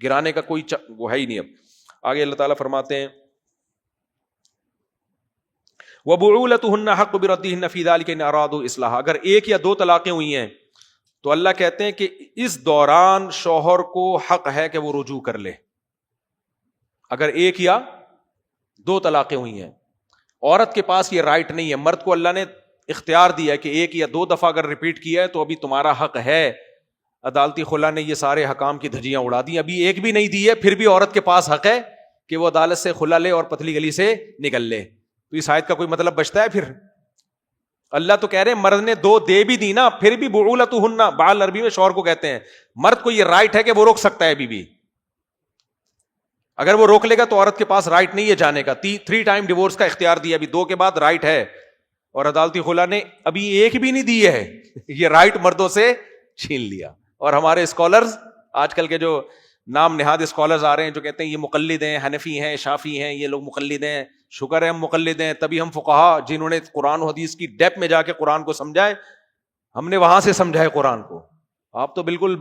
گرانے کا کوئی وہ ہے ہی نہیں. اب آگے اللہ تعالیٰ فرماتے ہیں وَبُعُولَتُهُنَّ حَقُّ بِرَدِّهِنَّ فِي ذَلِكَ إِنْ أَرَادُوا إِصْلَاحًا. اگر 1 یا 2 طلاقیں ہوئی ہیں تو اللہ کہتے ہیں کہ اس دوران شوہر کو حق ہے کہ وہ رجوع کر لے. اگر 1 یا 2 طلاقیں ہوئی ہیں, عورت کے پاس یہ رائٹ نہیں ہے. مرد کو اللہ نے اختیار دیا ہے کہ 1 یا 2 دفعہ اگر ریپیٹ کیا ہے تو ابھی تمہارا حق ہے. عدالتی خلا نے یہ سارے حکام کی دھجیاں اڑا دی, ابھی 1 بھی نہیں دی ہے, پھر بھی عورت کے پاس حق ہے کہ وہ عدالت سے خلا لے اور پتلی گلی سے نکل لے. تو اس آیت کا کوئی مطلب بچتا ہے؟ پھر اللہ تو کہہ رہے ہیں مرد نے 2 دے بھی دی نا, پھر بھی بعولتہن, بعل عربی میں شوہر کو کہتے ہیں, مرد کو یہ رائٹ ہے کہ وہ روک سکتا ہے بیوی. اگر وہ روک لے گا تو عورت کے پاس رائٹ نہیں ہے جانے کا. 3 ٹائم ڈیورس کا اختیار دیا, ابھی 2 کے بعد رائٹ ہے, اور عدالتی خلا نے ابھی 1 بھی نہیں دی ہے. یہ رائٹ مردوں سے چھین لیا. اور ہمارے اسکالرز آج کل کے جو نام نہاد اسکالرز آ رہے ہیں جو کہتے ہیں یہ مقلد ہیں, حنفی ہیں, شافی ہیں, یہ لوگ مقلد ہیں. شکر ہے ہم مقلد ہیں, تبھی ہم فقہا جنہوں نے قرآن و حدیث کی ڈیپ میں جا کے قرآن کو سمجھائے, ہم نے وہاں سے سمجھا ہے قرآن کو. آپ تو بالکل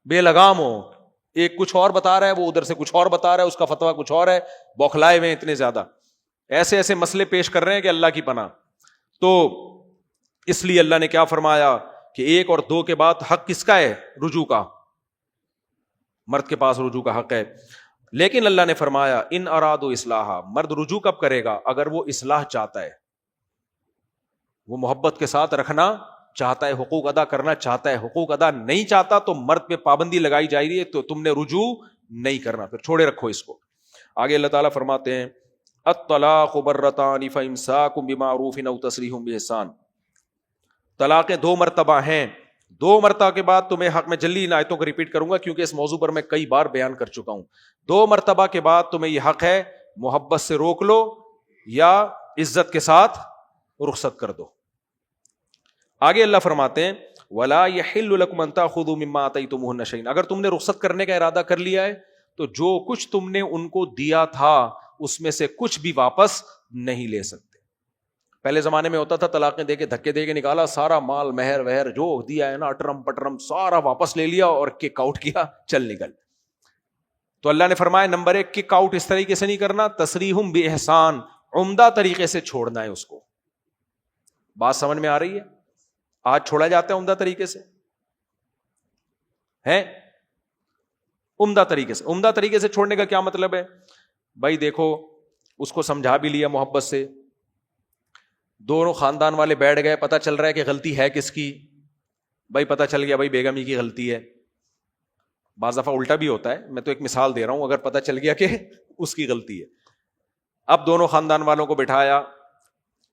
بے لگام ہو, ایک کچھ اور بتا رہا ہے, وہ ادھر سے کچھ اور بتا رہا ہے, اس کا فتویٰ کچھ اور ہے, بوکھلائے ہوئے اتنے زیادہ, ایسے ایسے مسئلے پیش کر رہے ہیں کہ اللہ کی پناہ. تو اس لیے اللہ نے کیا فرمایا کہ 1 اور 2 کے بعد حق کس کا ہے؟ رجوع کا. مرد کے پاس رجوع کا حق ہے. لیکن اللہ نے فرمایا ان ارادوا اصلاحا, مرد رجوع کب کرے گا؟ اگر وہ اصلاح چاہتا ہے, وہ محبت کے ساتھ رکھنا چاہتا ہے, حقوق ادا کرنا چاہتا ہے. حقوق ادا نہیں چاہتا تو مرد پہ پابندی لگائی جائے رہی ہے تو تم نے رجوع نہیں کرنا, پھر چھوڑے رکھو اس کو. آگے اللہ تعالیٰ فرماتے ہیں الطلاق مرتان فامساک بمعروف او تسریح باحسان. طلاقیں 2 مرتبہ ہیں. 2 مرتبہ کے بعد تمہیں حق, میں جلدی ان آیتوں کو ریپیٹ کروں گا کیونکہ اس موضوع پر میں کئی بار بیان کر چکا ہوں. 2 مرتبہ کے بعد تمہیں یہ حق ہے, محبت سے روک لو یا عزت کے ساتھ رخصت کر دو. آگے اللہ فرماتے ہیں ولا یحل لکم ان تاخذوا مما آتیتموہن شیئا. اگر تم نے رخصت کرنے کا ارادہ کر لیا ہے تو جو کچھ تم نے ان کو دیا تھا اس میں سے کچھ بھی واپس نہیں لے سکتے. پہلے زمانے میں ہوتا تھا طلاقیں دے کے دھکے دے کے نکالا, سارا مال مہر وہر جو دیا ہے نا اٹرم پٹرم سارا واپس لے لیا اور کک آؤٹ کیا, چل نکل. تو اللہ نے فرمایا نمبر 1 کک آؤٹ اس طریقے سے نہیں کرنا, تسریح باحسان, عمدہ طریقے سے چھوڑنا ہے اس کو. بات سمجھ میں آ رہی ہے؟ آج چھوڑا جاتا ہے عمدہ طریقے سے ہے, عمدہ طریقے سے. عمدہ طریقے سے چھوڑنے کا کیا مطلب ہے بھائی؟ دیکھو اس کو سمجھا بھی لیا محبت سے, دونوں خاندان والے بیٹھ گئے, پتہ چل رہا ہے کہ غلطی ہے کس کی, بھائی پتہ چل گیا بھائی بیگم ہی کی غلطی ہے. بعض دفعہ الٹا بھی ہوتا ہے, میں تو ایک مثال دے رہا ہوں, اگر پتہ چل گیا کہ اس کی غلطی ہے. اب دونوں خاندان والوں کو بٹھایا,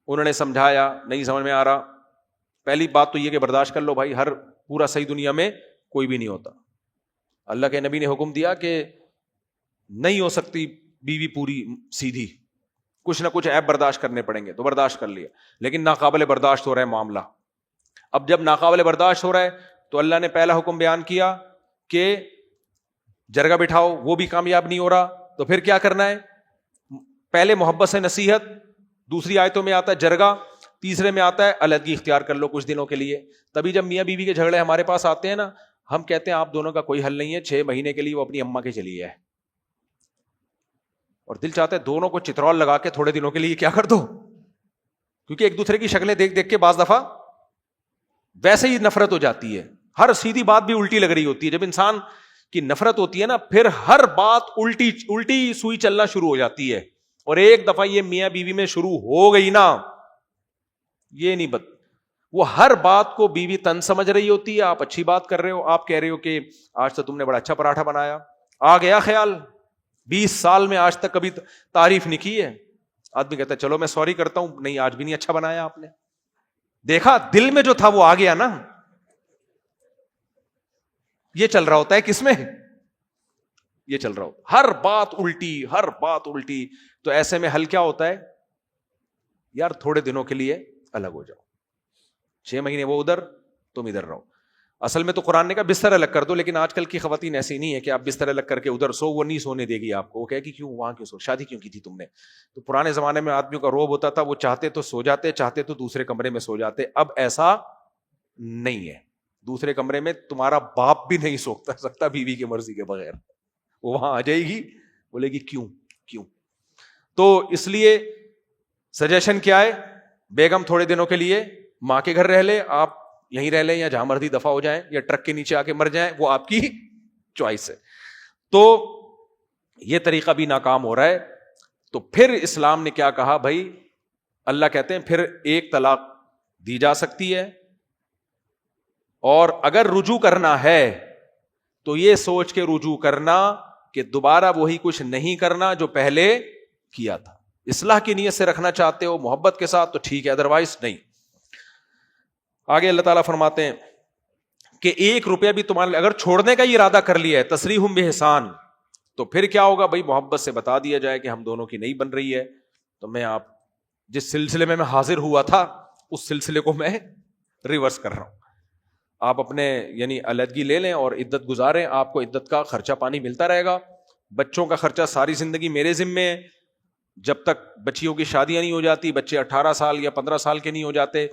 انہوں نے سمجھایا, نہیں سمجھ میں آ رہا. پہلی بات تو یہ کہ برداشت کر لو بھائی, ہر پورا صحیح دنیا میں کوئی بھی نہیں ہوتا. اللہ کے نبی نے حکم دیا کہ نہیں ہو سکتی بیوی پوری سیدھی, کچھ نہ کچھ عیب برداشت کرنے پڑیں گے, تو برداشت کر لیا. لیکن ناقابل برداشت ہو رہا ہے معاملہ. اب جب ناقابل برداشت ہو رہا ہے تو اللہ نے پہلا حکم بیان کیا کہ جرگہ بٹھاؤ, وہ بھی کامیاب نہیں ہو رہا تو پھر کیا کرنا ہے؟ پہلے محبت سے نصیحت, دوسری آیتوں میں آتا ہے جرگہ, تیسرے میں آتا ہے علیحدگی اختیار کر لو کچھ دنوں کے لیے. تبھی جب میاں بیوی کے جھگڑے ہمارے پاس آتے ہیں نا, ہم کہتے ہیں آپ دونوں کا کوئی حل نہیں ہے, 6 مہینے کے لیے وہ اپنی اماں کے چلی ہے. اور دل چاہتا ہے دونوں کو چترول لگا کے تھوڑے دنوں کے لیے کیا کر دو, کیونکہ ایک دوسرے کی شکلیں دیکھ دیکھ کے بعض دفعہ ویسے ہی نفرت ہو جاتی ہے. ہر سیدھی بات بھی الٹی لگ رہی ہوتی ہے. جب انسان کی نفرت ہوتی ہے نا, پھر ہر بات الٹی سوئی چلنا شروع ہو جاتی ہے. اور ایک دفعہ یہ میاں بیوی میں شروع ہو گئی نا, یہ نہیں وہ ہر بات کو بیوی تن سمجھ رہی ہوتی ہے. آپ اچھی بات کر رہے ہو, آپ کہہ رہے ہو کہ آج تو تم نے بڑا اچھا پراٹھا بنایا, آ گیا خیال 20 سال میں آج تک کبھی تعریف نہیں کی ہے. آدمی کہتا ہے چلو میں سوری کرتا ہوں, نہیں آج بھی نہیں اچھا بنایا آپ نے. دیکھا دل میں جو تھا وہ آ گیا نا. یہ چل رہا ہوتا ہے کس میں, یہ چل رہا ہوتا, ہر بات الٹی, ہر بات الٹی. تو ایسے میں حل کیا ہوتا ہے یار, تھوڑے دنوں کے لیے الگ ہو جاؤ, 6 مہینے وہ ادھر تم ادھر رہو. اصل میں تو قرآن نے کہا بستر الگ کر دو, لیکن آج کل کی خواتین ایسی نہیں ہے کہ آپ بستر الگ کر کے ادھر سو, وہ نہیں سونے دے گی آپ کو. وہ کہے کہ کیوں وہاں کیوں سو, شادی کیوں کی تھی تم نے. تو پرانے زمانے میں آدمیوں کا روب ہوتا تھا, وہ چاہتے تو سو جاتے, چاہتے تو دوسرے کمرے میں سو جاتے. اب ایسا نہیں ہے, دوسرے کمرے میں تمہارا باپ بھی نہیں سو سکتا بیوی کی مرضی کے بغیر. وہ وہاں آ جائے گی, بولے گی کیوں کیوں. تو اس لیے سجیشن کیا ہے, بیگم تھوڑے دنوں کے لیے ماں کے گھر رہ لے, آپ یہیں رہ لیں یا جہاں مرضی دفع ہو جائیں, یا ٹرک کے نیچے آ کے مر جائیں, وہ آپ کی چوائس ہے. تو یہ طریقہ بھی ناکام ہو رہا ہے. تو پھر اسلام نے کیا کہا بھائی, اللہ کہتے ہیں پھر 1 طلاق دی جا سکتی ہے, اور اگر رجوع کرنا ہے تو یہ سوچ کے رجوع کرنا کہ دوبارہ وہی کچھ نہیں کرنا جو پہلے کیا تھا. اصلاح کی نیت سے رکھنا چاہتے ہو محبت کے ساتھ تو ٹھیک ہے, ادروائز نہیں. آگے اللہ تعالیٰ فرماتے ہیں کہ 1 روپیہ بھی تمہارے اگر چھوڑنے کا ہی ارادہ کر لیا ہے تسریحم بإحسان، تو پھر کیا ہوگا بھائی؟ محبت سے بتا دیا جائے کہ ہم دونوں کی نہیں بن رہی ہے، تو میں آپ جس سلسلے میں حاضر ہوا تھا اس سلسلے کو میں ریورس کر رہا ہوں، آپ اپنے یعنی علیحدگی لے لیں اور عدت گزاریں، آپ کو عدت کا خرچہ پانی ملتا رہے گا، بچوں کا خرچہ ساری زندگی میرے ذمے ہے، جب تک بچیوں کی شادیاں نہیں ہو جاتی، بچے 18 سال یا 15 سال کے نہیں ہو جاتے،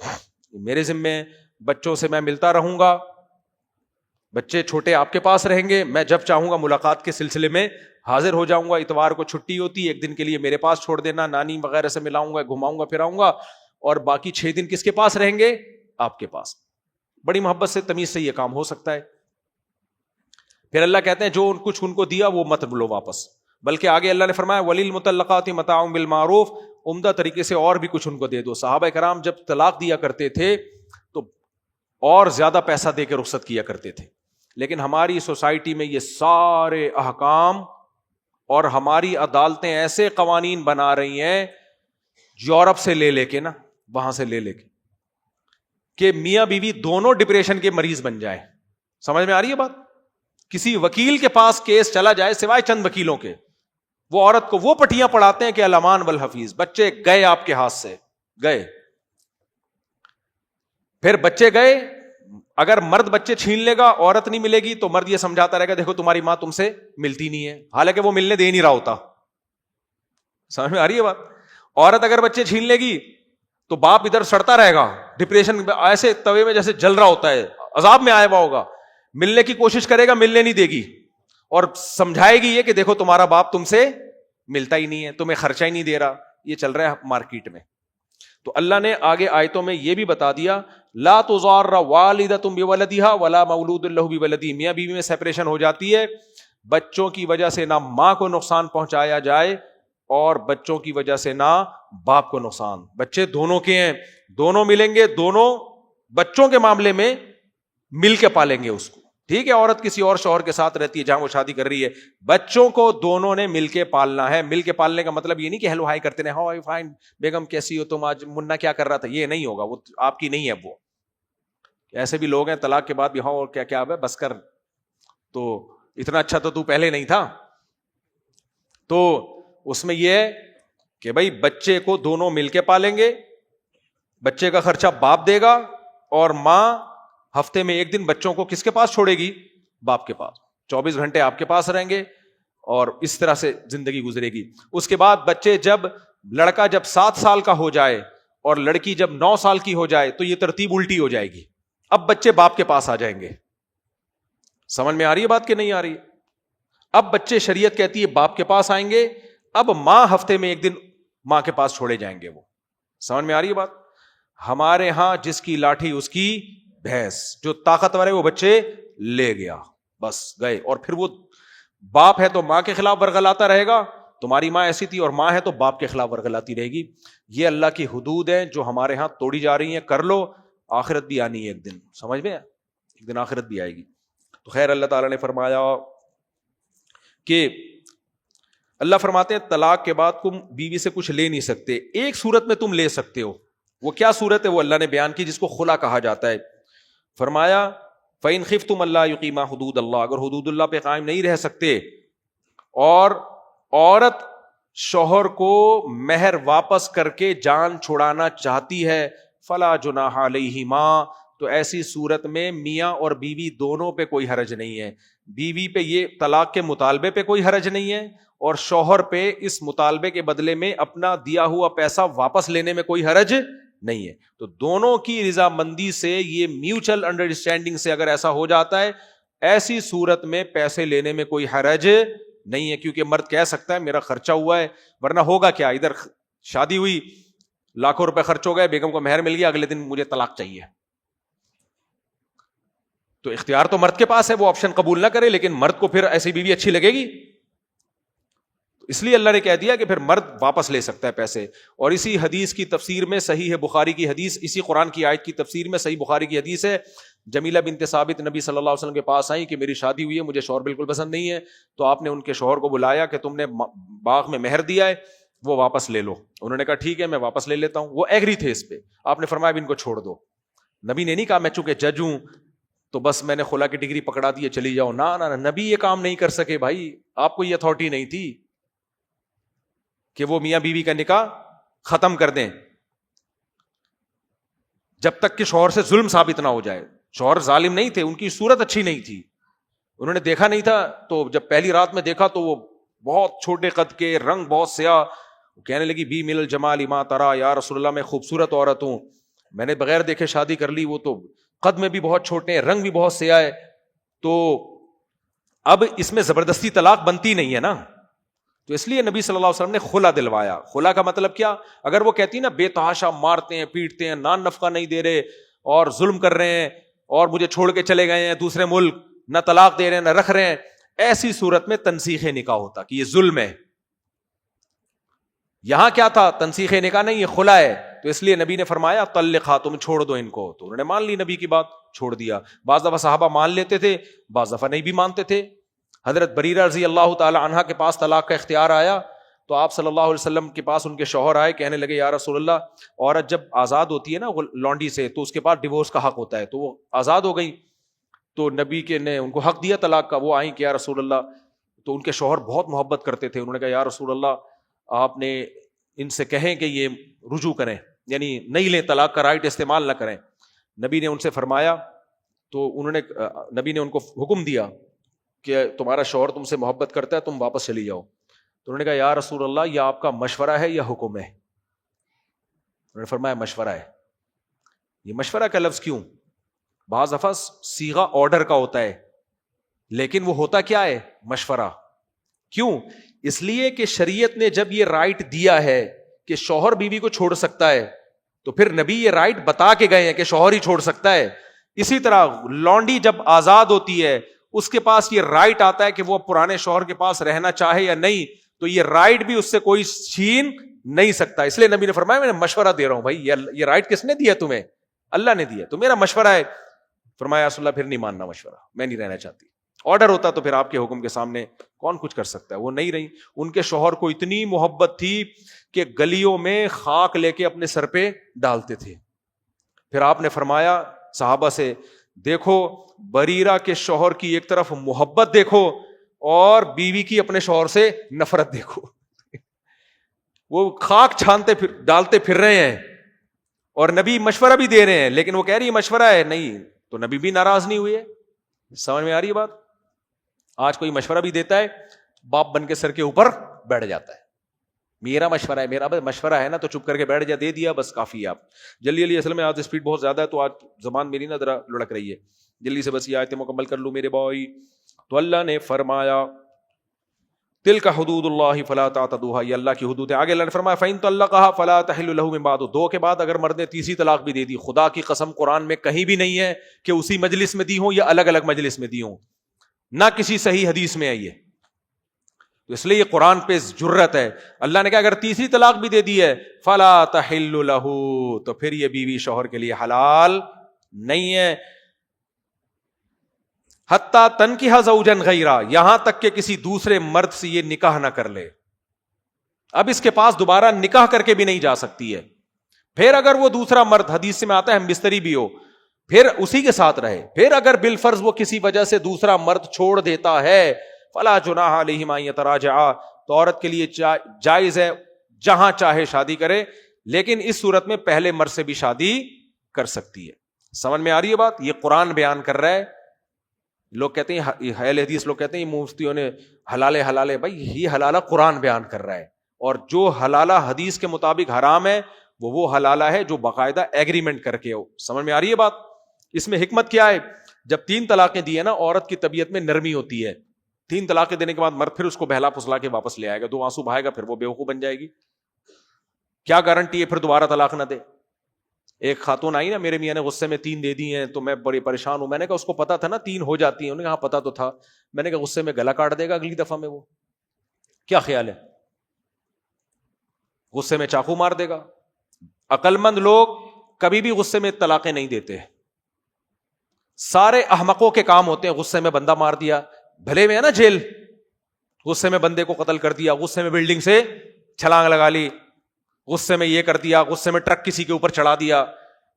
میرے ذمے ہے، بچوں سے میں ملتا رہوں گا، بچے چھوٹے آپ کے پاس رہیں گے، میں جب چاہوں گا ملاقات کے سلسلے میں حاضر ہو جاؤں گا، اتوار کو چھٹی ہوتی ہے 1 دن کے لیے میرے پاس چھوڑ دینا، نانی وغیرہ سے ملاؤں گا، گھماؤں گا پھراؤں گا، اور باقی 6 دن کس کے پاس رہیں گے؟ آپ کے پاس۔ بڑی محبت سے تمیز سے یہ کام ہو سکتا ہے۔ پھر اللہ کہتے ہیں جو کچھ ان کو دیا وہ مت لو واپس، بلکہ آگے اللہ نے فرمایا وَلِلْمُطَلَّقَاتِ مَتَاعٌ بِالْمَعْرُوفِ، عمدہ طریقے سے اور بھی کچھ ان کو دے دو۔ صحابہ کرام جب طلاق دیا کرتے تھے تو اور زیادہ پیسہ دے کے رخصت کیا کرتے تھے، لیکن ہماری سوسائٹی میں یہ سارے احکام اور ہماری عدالتیں ایسے قوانین بنا رہی ہیں یورپ سے لے کے نا، وہاں سے لے کے، کہ میاں بیوی دونوں ڈپریشن کے مریض بن جائے۔ سمجھ میں آ رہی ہے بات؟ کسی وکیل کے پاس کیس چلا جائے سوائے چند وکیلوں کے، وہ عورت کو وہ پٹیاں پڑھاتے ہیں کہ الامان والحفیظ، بچے گئے آپ کے ہاتھ سے گئے۔ پھر بچے گئے، اگر مرد بچے چھین لے گا عورت نہیں ملے گی تو مرد یہ سمجھاتا رہے گا دیکھو تمہاری ماں تم سے ملتی نہیں ہے، حالانکہ وہ ملنے دے نہیں رہا ہوتا۔ سمجھ میں آ رہی ہے بات؟ عورت اگر بچے چھین لے گی تو باپ ادھر سڑتا رہے گا ڈپریشن ایسے توے میں جیسے جل رہا ہوتا ہے، عذاب میں آیا ہوا ہوگا، ملنے کی کوشش کرے گا ملنے نہیں دے گی، اور سمجھائے گی یہ کہ دیکھو تمہارا باپ تم سے ملتا ہی نہیں ہے، تمہیں خرچہ ہی نہیں دے رہا۔ یہ چل رہا ہے مارکیٹ میں۔ تو اللہ نے آگے آیتوں میں یہ بھی بتا دیا لا تضار والدۃ بولدھا ولا مولود لہ بولدہ، میاں بیوی میں سیپریشن ہو جاتی ہے، بچوں کی وجہ سے نہ ماں کو نقصان پہنچایا جائے اور بچوں کی وجہ سے نہ باپ کو نقصان۔ بچے دونوں کے ہیں، دونوں ملیں گے، دونوں بچوں کے معاملے میں مل کے پالیں گے اس کو۔ ٹھیک ہے، عورت کسی اور شوہر کے ساتھ رہتی ہے جہاں وہ شادی کر رہی ہے، بچوں کو دونوں نے مل کے پالنا ہے۔ مل کے پالنے کا مطلب یہ نہیں کہ ہیلو ہائی کرتے رہے، ہائی فائن بیگم کیسی ہو تم، آج منا کیا کر رہا تھا، یہ نہیں ہوگا، وہ آپ کی نہیں ہے۔ وہ ایسے بھی لوگ ہیں طلاق کے بعد بھی ہاں اور کیا کیا ہے بس کر، تو اتنا اچھا تو پہلے نہیں تھا۔ تو اس میں یہ ہے کہ بھائی بچے کو دونوں مل کے پالیں گے، بچے کا خرچہ باپ دے گا، اور ماں ہفتے میں 1 دن بچوں کو کس کے پاس چھوڑے گی؟ باپ کے پاس۔ 24 گھنٹے آپ کے پاس رہیں گے، اور اس طرح سے زندگی گزرے گی۔ اس کے بعد بچے جب لڑکا جب 7 سال کا ہو جائے اور لڑکی جب 9 سال کی ہو جائے تو یہ ترتیب الٹی ہو جائے گی، اب بچے باپ کے پاس آ جائیں گے۔ سمجھ میں آ رہی ہے بات کہ نہیں آ رہی؟ اب بچے شریعت کہتی ہے باپ کے پاس آئیں گے، اب ماں ہفتے میں 1 دن ماں کے پاس چھوڑے جائیں گے وہ۔ سمجھ میں آ رہی ہے بات؟ ہمارے ہاں جس کی لاٹھی اس کی بھینس، جو طاقتور ہے وہ بچے لے گیا، بس گئے، اور پھر وہ باپ ہے تو ماں کے خلاف ورغلاتا رہے گا، تمہاری ماں ایسی تھی، اور ماں ہے تو باپ کے خلاف ورغلاتی رہے گی۔ یہ اللہ کی حدود ہیں جو ہمارے ہاں توڑی جا رہی ہیں، کر لو، آخرت بھی آنی ہے ایک دن، سمجھ میں؟ ایک دن آخرت بھی آئے گی۔ تو خیر اللہ تعالیٰ نے فرمایا کہ اللہ فرماتے ہیں طلاق کے بعد تم بیوی سے کچھ لے نہیں سکتے، ایک صورت میں تم لے سکتے ہو، وہ کیا صورت ہے وہ اللہ نے بیان کی، جس کو خلا کہا جاتا ہے۔ فرمایا فَإِنْ خِفْتُمْ أَلَّا يُقِيمَا حُدُودَ اللَّهِ، اگر حدود اللہ پہ قائم نہیں رہ سکتے، اور عورت شوہر کو مہر واپس کر کے جان چھڑانا چاہتی ہے، فَلَا جُنَاحَ عَلَيْهِمَا، تو ایسی صورت میں میاں اور بیوی دونوں پہ کوئی حرج نہیں ہے۔ بیوی پہ یہ طلاق کے مطالبے پہ کوئی حرج نہیں ہے، اور شوہر پہ اس مطالبے کے بدلے میں اپنا دیا ہوا پیسہ واپس لینے میں کوئی حرج نہیں ہے۔ تو دونوں کی رضامندی سے، یہ میوچل انڈرسٹینڈنگ سے اگر ایسا ہو جاتا ہے، ایسی صورت میں پیسے لینے میں کوئی حرج نہیں ہے، کیونکہ مرد کہہ سکتا ہے میرا خرچہ ہوا ہے، ورنہ ہوگا کیا، ادھر شادی ہوئی، لاکھوں روپے خرچ ہو گئے، بیگم کو مہر مل گیا، اگلے دن مجھے طلاق چاہیے، تو اختیار تو مرد کے پاس ہے، وہ آپشن قبول نہ کرے، لیکن مرد کو پھر ایسی بیوی اچھی لگے گی؟ اس لیے اللہ نے کہہ دیا کہ پھر مرد واپس لے سکتا ہے پیسے۔ اور اسی حدیث کی تفسیر میں، صحیح ہے بخاری کی حدیث، اسی قرآن کی آیت کی تفسیر میں صحیح بخاری کی حدیث ہے، جمیلہ بنت ثابت نبی صلی اللہ علیہ وسلم کے پاس آئیں کہ میری شادی ہوئی ہے، مجھے شوہر بالکل پسند نہیں ہے، تو آپ نے ان کے شوہر کو بلایا کہ تم نے باغ میں مہر دیا ہے، وہ واپس لے لو۔ انہوں نے کہا ٹھیک ہے میں واپس لے لیتا ہوں، وہ ایگری تھے اس پہ۔ آپ نے فرمایا اب ان کو چھوڑ دو، نبی نے نہیں کہا میں چونکہ جج ہوں تو بس میں نے خلا کی ڈگری پکڑا دی چلی جاؤ، نہ نبی یہ کام نہیں کر سکے بھائی، آپ کو یہ اتھارٹی نہیں تھی کہ وہ میاں بیوی کا نکاح ختم کر دیں جب تک کہ شوہر سے ظلم ثابت نہ ہو جائے. شوہر ظالم نہیں تھے، ان کی صورت اچھی نہیں تھی، انہوں نے دیکھا نہیں تھا، تو جب پہلی رات میں دیکھا تو وہ بہت چھوٹے قد کے، رنگ بہت سیاہ، کہنے لگی بی من الجمال ما ترا، یا رسول اللہ میں خوبصورت عورت ہوں، میں نے بغیر دیکھے شادی کر لی، وہ تو قد میں بھی بہت چھوٹے ہیں، رنگ بھی بہت سیاہ ہے، تو اب اس میں زبردستی طلاق بنتی نہیں ہے نا، تو اس لیے نبی صلی اللہ علیہ وسلم نے خلا دلوایا. خلا کا مطلب کیا؟ اگر وہ کہتی نا بے تحاشا مارتے ہیں، پیٹتے ہیں، نان نفقہ نہیں دے رہے اور ظلم کر رہے ہیں اور مجھے چھوڑ کے چلے گئے ہیں دوسرے ملک، نہ طلاق دے رہے ہیں نہ رکھ رہے ہیں، ایسی صورت میں تنسیخ نکاح ہوتا کہ یہ ظلم ہے. یہاں کیا تھا؟ تنسیخ نکاح نہیں، یہ خلا ہے، تو اس لیے نبی نے فرمایا طلقھا، تم چھوڑ دو ان کو. تو انہوں نے مان لی نبی کی بات، چھوڑ دیا. بعض دفعہ صحابہ مان لیتے تھے، بعض دفعہ نہیں بھی مانتے تھے. حضرت بریرہ رضی اللہ تعالی عنہا کے پاس طلاق کا اختیار آیا تو آپ صلی اللہ علیہ وسلم کے پاس ان کے شوہر آئے، کہنے لگے یا رسول اللہ، عورت جب آزاد ہوتی ہے نا لونڈی سے تو اس کے پاس ڈیورس کا حق ہوتا ہے، تو وہ آزاد ہو گئی، تو نبی کے نے ان کو حق دیا طلاق کا. وہ آئیں کہ یا رسول اللہ، تو ان کے شوہر بہت محبت کرتے تھے، انہوں نے کہا یا رسول اللہ آپ نے ان سے کہیں کہ یہ رجوع کریں، یعنی نہیں لیں، طلاق کا رائٹ استعمال نہ کریں. نبی نے ان سے فرمایا، تو انہوں نے نبی نے ان کو حکم دیا کہ تمہارا شوہر تم سے محبت کرتا ہے، تم واپس چلی جاؤ. تو انہوں نے کہا یا رسول اللہ یہ آپ کا مشورہ ہے یا حکم ہے؟ انہوں نے فرمایا مشورہ ہے. یہ مشورہ کا لفظ کیوں؟ بعض دفعہ صیغہ آرڈر کا ہوتا ہے لیکن وہ ہوتا کیا ہے؟ مشورہ. کیوں؟ اس لیے کہ شریعت نے جب یہ رائٹ دیا ہے کہ شوہر بیوی کو چھوڑ سکتا ہے تو پھر نبی یہ رائٹ بتا کے گئے ہیں کہ شوہر ہی چھوڑ سکتا ہے. اسی طرح لونڈی جب آزاد ہوتی ہے اس کے پاس یہ رائٹ آتا ہے کہ وہ پرانے شوہر کے پاس رہنا چاہے یا نہیں، تو یہ رائٹ بھی اس سے کوئی چھین نہیں سکتا. اس لیے نبی نے فرمایا میں نے مشورہ دے رہا ہوں. بھائی یہ رائٹ کس نے دیا تمہیں؟ اللہ نے دیا، تو میرا مشورہ ہے. فرمایا رسول اللہ پھر نہیں ماننا مشورہ، میں نہیں رہنا چاہتی. آرڈر ہوتا تو پھر آپ کے حکم کے سامنے کون کچھ کر سکتا ہے. وہ نہیں رہی. ان کے شوہر کو اتنی محبت تھی کہ گلیوں میں خاک لے کے اپنے سر پہ ڈالتے تھے. پھر آپ نے فرمایا صحابہ سے، دیکھو بریرہ کے شوہر کی ایک طرف محبت دیکھو اور بیوی کی اپنے شوہر سے نفرت دیکھو. وہ خاک چھانتے ڈالتے پھر رہے ہیں اور نبی مشورہ بھی دے رہے ہیں، لیکن وہ کہہ رہی ہے مشورہ ہے نہیں، تو نبی بھی ناراض نہیں ہوئے. سمجھ میں آ رہی ہے بات؟ آج کوئی مشورہ بھی دیتا ہے باپ بن کے سر کے اوپر بیٹھ جاتا ہے، میرا مشورہ ہے، میرا مشورہ ہے نا تو چپ کر کے بیٹھ جا، دے دیا بس کافی ہے. آپ جلدی اصل میں آج اسپیڈ بہت زیادہ ہے تو آج زبان میری نا ذرا لڑک رہی ہے، جلدی سے بس یہ آیتیں مکمل کر لوں میرے بھائی. تو اللہ نے فرمایا تلک حدود اللہ فلا تعتدوها، یہ اللہ کی حدود ہے. آگے اللہ نے فرمایا فإن طلقها فلا تحل له من بعد، دو کے بعد اگر مرد نے تیسری طلاق بھی دے دی، خدا کی قسم قرآن میں کہیں بھی نہیں ہے کہ اسی مجلس میں دی ہوں یا الگ الگ مجلس میں دی ہوں، نہ کسی صحیح حدیث میں آئی ہے. تو اس لیے یہ قرآن پہ جرت ہے. اللہ نے کہا اگر تیسری طلاق بھی دے دی ہے فلا تحل له، تو پھر یہ بیوی شوہر کے لیے حلال نہیں ہے. حتیٰ تنکح زوجا غیرہ، یہاں تک کہ کسی دوسرے مرد سے یہ نکاح نہ کر لے. اب اس کے پاس دوبارہ نکاح کر کے بھی نہیں جا سکتی ہے. پھر اگر وہ دوسرا مرد، حدیث میں آتا ہے ہم بستری بھی ہو، پھر اسی کے ساتھ رہے. پھر اگر بالفرض وہ کسی وجہ سے دوسرا مرد چھوڑ دیتا ہے فلا جناح علیہما ان یتراجعا، تو عورت کے لیے جائز ہے جہاں چاہے شادی کرے، لیکن اس صورت میں پہلے مرد سے بھی شادی کر سکتی ہے. سمجھ میں آ رہی ہے بات؟ یہ قرآن بیان کر رہا ہے. لوگ کہتے ہیں اہل حدیث لوگ کہتے ہیں مفتیوں نے حلال، بھائی یہ حلالہ قرآن بیان کر رہا ہے، اور جو حلالہ حدیث کے مطابق حرام ہے وہ حلالہ ہے جو باقاعدہ ایگریمنٹ کر کے ہو. سمجھ میں آ رہی ہے بات؟ اس میں حکمت کیا ہے؟ جب 3 طلاقیں دی ہے نا، عورت کی طبیعت میں نرمی ہوتی ہے. 3 طلاقیں دینے کے بعد مرد پھر اس کو بہلا پھسلا کے واپس لے آئے گا، 2 آنسو بہائے گا، پھر وہ بیوقوف بن جائے گی. کیا گارنٹی ہے پھر دوبارہ طلاق نہ دے؟ ایک خاتون آئی نا، میرے میاں نے غصے میں 3 دے دی ہیں تو میں بڑی پریشان ہوں. میں نے کہا اس کو پتا تھا نا 3 ہو جاتی ہیں؟ انہوں نے کہا پتا تو تھا. میں نے کہا غصے میں گلا کاٹ دے گا اگلی دفعہ میں، وہ کیا خیال ہے؟ غصے میں چاقو مار دے گا؟ عقل مند لوگ کبھی بھی غصے میں طلاقیں نہیں دیتے. سارے احمقوں کے کام ہوتے ہیں غصے میں بندہ مار دیا، بھلے میں ہے نا جیل، غصے میں بندے کو قتل کر دیا، غصے میں بلڈنگ سے چھلانگ لگا لی، غصے میں یہ کر دیا، غصے میں ٹرک کسی کے اوپر چڑھا دیا.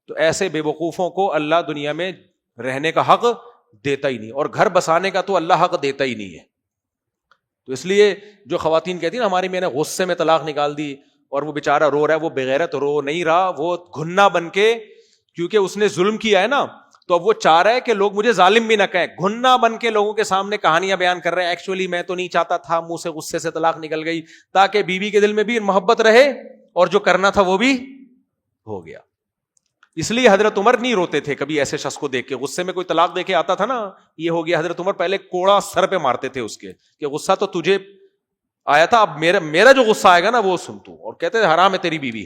تو ایسے بے وقوفوں کو اللہ دنیا میں رہنے کا حق دیتا ہی نہیں, اور گھر بسانے کا تو اللہ حق دیتا ہی نہیں ہے. تو اس لیے جو خواتین کہتی ہیں نا ہماری میں نے غصے میں طلاق نکال دی, اور وہ بیچارہ رو رہا ہے, وہ بغیرت رو نہیں رہا, وہ گھنا بن کے, کیونکہ اس نے ظلم کیا ہے نا, تو اب وہ چاہ رہا ہے کہ لوگ مجھے ظالم بھی نہ کہیں, گھنا بن کے لوگوں کے سامنے کہانیاں بیان کر رہے ہیں, ایکچولی میں تو نہیں چاہتا تھا, منہ سے غصے سے طلاق نکل گئی, تاکہ بیوی کے دل میں بھی محبت رہے اور جو کرنا تھا وہ بھی ہو گیا. اس لیے حضرت عمر نہیں روتے تھے کبھی ایسے شخص کو دیکھ کے, غصے میں کوئی طلاق دے کے آتا تھا نا, یہ ہو گیا, حضرت عمر پہلے کوڑا سر پہ مارتے تھے اس کے, کہ غصہ تو تجھے آیا تھا, اب میرا جو غصہ آئے گا نا وہ سن تو, اور کہتے تھے حرام ہے تیری بیوی.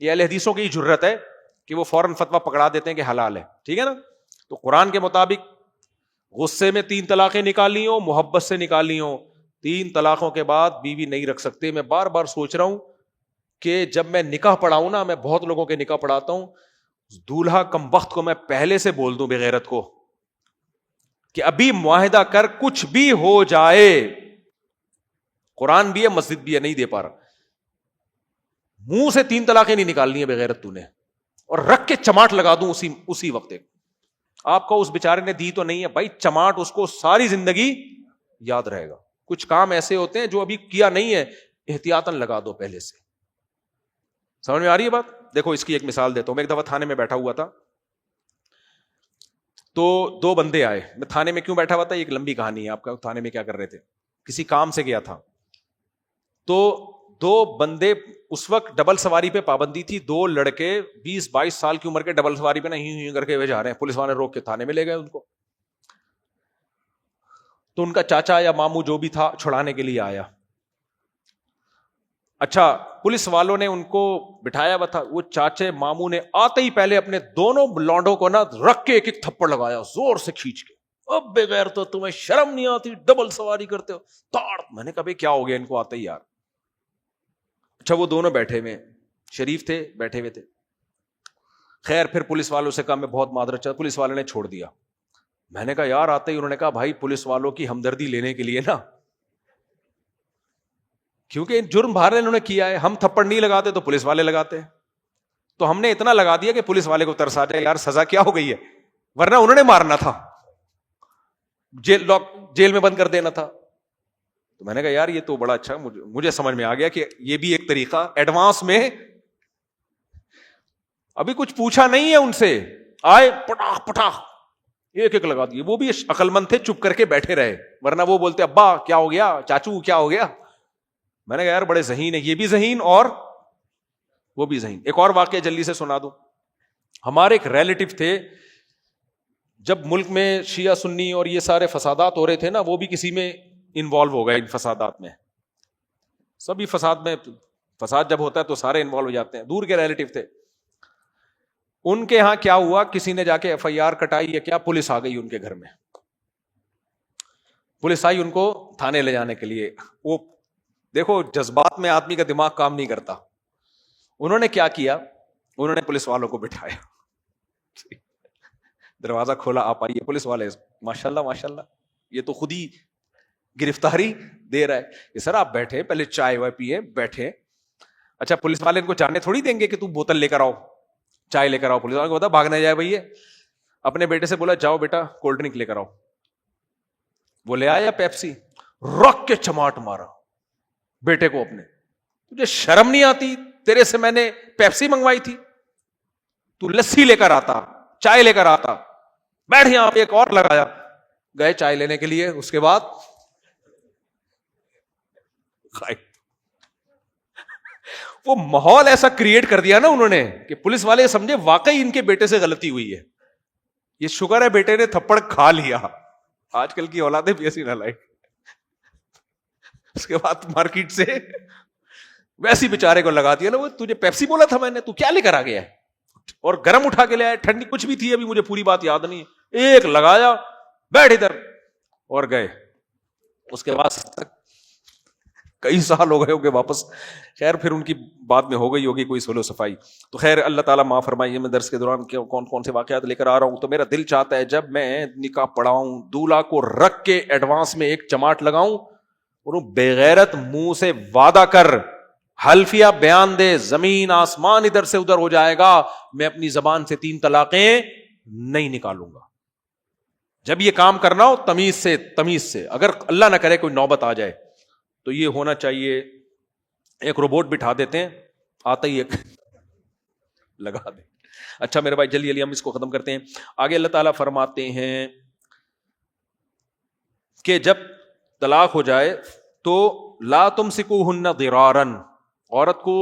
یہ اہل حدیثوں کی جرت ہے کہ وہ فوراً فتویٰ پکڑا دیتے ہیں کہ حلال ہے, ٹھیک ہے نا. تو قرآن کے مطابق غصے میں 3 طلاقیں نکالنی ہو, محبت سے نکالنی ہو, 3 طلاقوں کے بعد بیوی نہیں رکھ سکتے. میں بار بار سوچ رہا ہوں کہ جب میں نکاح پڑھاؤں نا, میں بہت لوگوں کے نکاح پڑھاتا ہوں, دولہا کم وقت کو میں پہلے سے بول دوں بغیرت کو کہ ابھی معاہدہ کر, کچھ بھی ہو جائے, قرآن بھی ہے مسجد بھی ہے, نہیں دے پا رہا, منہ سے 3 طلاقیں نہیں نکالنی ہے بغیرت تو نے, اور رکھ کے چماٹ لگا دوں اسی وقت. آپ کو اس بیچارے نے دی تو نہیں ہے بھائی, چماٹ اس کو ساری زندگی یاد رہے گا. کچھ کام ایسے ہوتے ہیں جو ابھی کیا نہیں ہے, احتیاطاً لگا دو پہلے سے. سمجھ میں آ رہی ہے بات؟ دیکھو اس کی ایک مثال دیتا ہوں. میں ایک دفعہ تھانے میں بیٹھا ہوا تھا, تو 2 بندے آئے. میں تھانے میں کیوں بیٹھا ہوا تھا, ایک لمبی کہانی ہے. آپ کا تھانے میں کیا کر رہے تھے, کسی کام سے گیا تھا, تو 2 بندے, اس وقت ڈبل سواری پہ پابندی تھی, 2 لڑکے 20-22 سال کی عمر کے ڈبل سواری پہ نہیں کر کے جا رہے ہیں, پولیس والے روک کے تھانے میں لے گئے ان کو. تو ان کا چاچا یا ماموں جو بھی تھا چھڑانے کے لیے آیا. اچھا, پولیس والوں نے ان کو بٹھایا ہوا تھا, وہ چاچے ماموں نے آتے ہی پہلے اپنے دونوں لونڈوں کو نا رکھ کے ایک تھپڑ لگایا زور سے کھینچ کے. اب بغیر تو تمہیں شرم نہیں آتی, ڈبل سواری کرتے ہو, تاڑ. میں نے کہا بھائی کیا ہو گیا ان کو آتے ہی یار. اچھا, وہ دونوں بیٹھے ہوئے, شریف تھے, بیٹھے ہوئے تھے. خیر پھر پولیس والوں سے کہا میں بہت معذرت چاہتا, پولیس والوں نے چھوڑ دیا. میں نے کہا یار, آتے ہی انہوں نے کہا بھائی پولیس والوں کی ہمدردی لینے کے لیے نا, کیونکہ جرم بھارے انہوں نے کیا ہے, ہم تھپڑ نہیں لگاتے تو پولیس والے لگاتے ہیں, تو ہم نے اتنا لگا دیا کہ پولیس والے کو ترس آ جائے, یار سزا کیا ہو گئی ہے, ورنہ انہوں نے مارنا تھا, جیل میں بند کر دینا تھا. تو میں نے کہا یار یہ تو بڑا اچھا, مجھے سمجھ میں آ گیا کہ یہ بھی ایک طریقہ ایڈوانس میں. ابھی کچھ پوچھا نہیں ہے ان سے, آئے پٹاخ پٹاخ ایک ایک لگا دیے. وہ بھی عقل مند تھے, چپ کر کے بیٹھے رہے, ورنہ وہ بولتے ابا کیا ہو گیا, چاچو کیا ہو گیا. میں نے کہا یار بڑے ذہین ہے, یہ بھی ذہین اور وہ بھی ذہین. ایک اور واقعہ جلدی سے سنا دوں. ہمارے ایک ریلیٹو تھے, جب ملک میں شیعہ سنی اور یہ سارے فسادات ہو رہے تھے نا, وہ بھی کسی میں انوالو ہو گئے ان فسادات میں. سبھی فساد میں, فساد جب ہوتا ہے تو سارے انوالو ہو جاتے ہیں. دور کے ریلیٹو تھے, ان کے ہاں کیا ہوا, کسی نے جا کے FIR کٹائی یا کیا, پولیس آ گئی ان کے گھر میں. پولیس آئی ان کو تھانے لے جانے کے لیے. وہ دیکھو جذبات میں آدمی کا دماغ کام نہیں کرتا. انہوں نے کیا کیا, انہوں نے پولیس والوں کو بٹھایا, دروازہ کھولا, آپ آئیے. پولیس والے ماشاءاللہ ماشاءاللہ, یہ تو خود ہی گرفتاری دے رہا ہے. یہ سر آپ بیٹھے, پہلے چائے وائے پیے, بیٹھے. اچھا, پولیس والے ان کو جانے تھوڑی دیں گے کہ تم بوتل لے کر آؤ, چائے لے کر آؤ. پولیس والے کو بتا بھاگ نہ جائے بھائی. اپنے بیٹے سے بولا جاؤ بیٹا کولڈ ڈرنک لے کر آؤ. وہ لے آیا پیپسی, رکھ کے چماٹ مارا بیٹے کو اپنے. تجھے شرم نہیں آتی, تیرے سے میں نے پیپسی منگوائی تھی, تو لسی لے کر آتا, چائے لے کر آتا. بیٹھ یہاں پہ. ایک اور لگایا, گئے چائے لینے کے لیے, اس کے بعد وہ ماحول ایسا کریٹ کر دیا نا انہوں نے کہ پولیس والے سمجھے واقعی ان کے بیٹے سے غلطی ہوئی ہے. یہ شکر ہے بیٹے نے تھپڑ کھا لیا, آج کل کی اولادیں بھی ایسی نہ لائے. اس کے بعد مارکیٹ سے ویسی بیچارے کو لگا دیا نا, وہ تجھے پیپسی بولا تھا میں نے, تو کیا لے کر آ گیا ہے, اور گرم اٹھا کے لے آئے, ٹھنڈی کچھ بھی تھی ابھی مجھے پوری بات یاد نہیں. ایک لگایا, بیٹھ ادھر, اور گئے. اس کے بعد کئی سال ہو گئے ہوں گے واپس. خیر پھر ان کی بعد میں ہو گئی ہوگی کوئی سلو صفائی. تو خیر اللہ تعالیٰ معاف فرمائیے. میں درس کے دوران کون کون سے واقعات لے کر آ رہا ہوں, تو میرا دل چاہتا ہے جب میں نکاح پڑھاؤں, دولہا کو رکھ کے ایڈوانس میں ایک چماٹ لگاؤں, اور بغیرت منہ سے وعدہ کر حلفیہ بیان دے، زمین آسمان ادھر سے ادھر ہو جائے گا، میں اپنی زبان سے 3 طلاقیں نہیں نکالوں گا. جب یہ کام کرنا ہو تمیز سے. اگر اللہ نہ کرے کوئی نوبت آ جائے تو یہ ہونا چاہیے. ایک روبوٹ بٹھا دیتے ہیں، آتا ہی ایک لگا دے. اچھا میرے بھائی جلدی ہم اس کو ختم کرتے ہیں. آگے اللہ تعالیٰ فرماتے ہیں کہ جب طلاق ہو جائے تو لا تمسکوہن ضرارا. عورت کو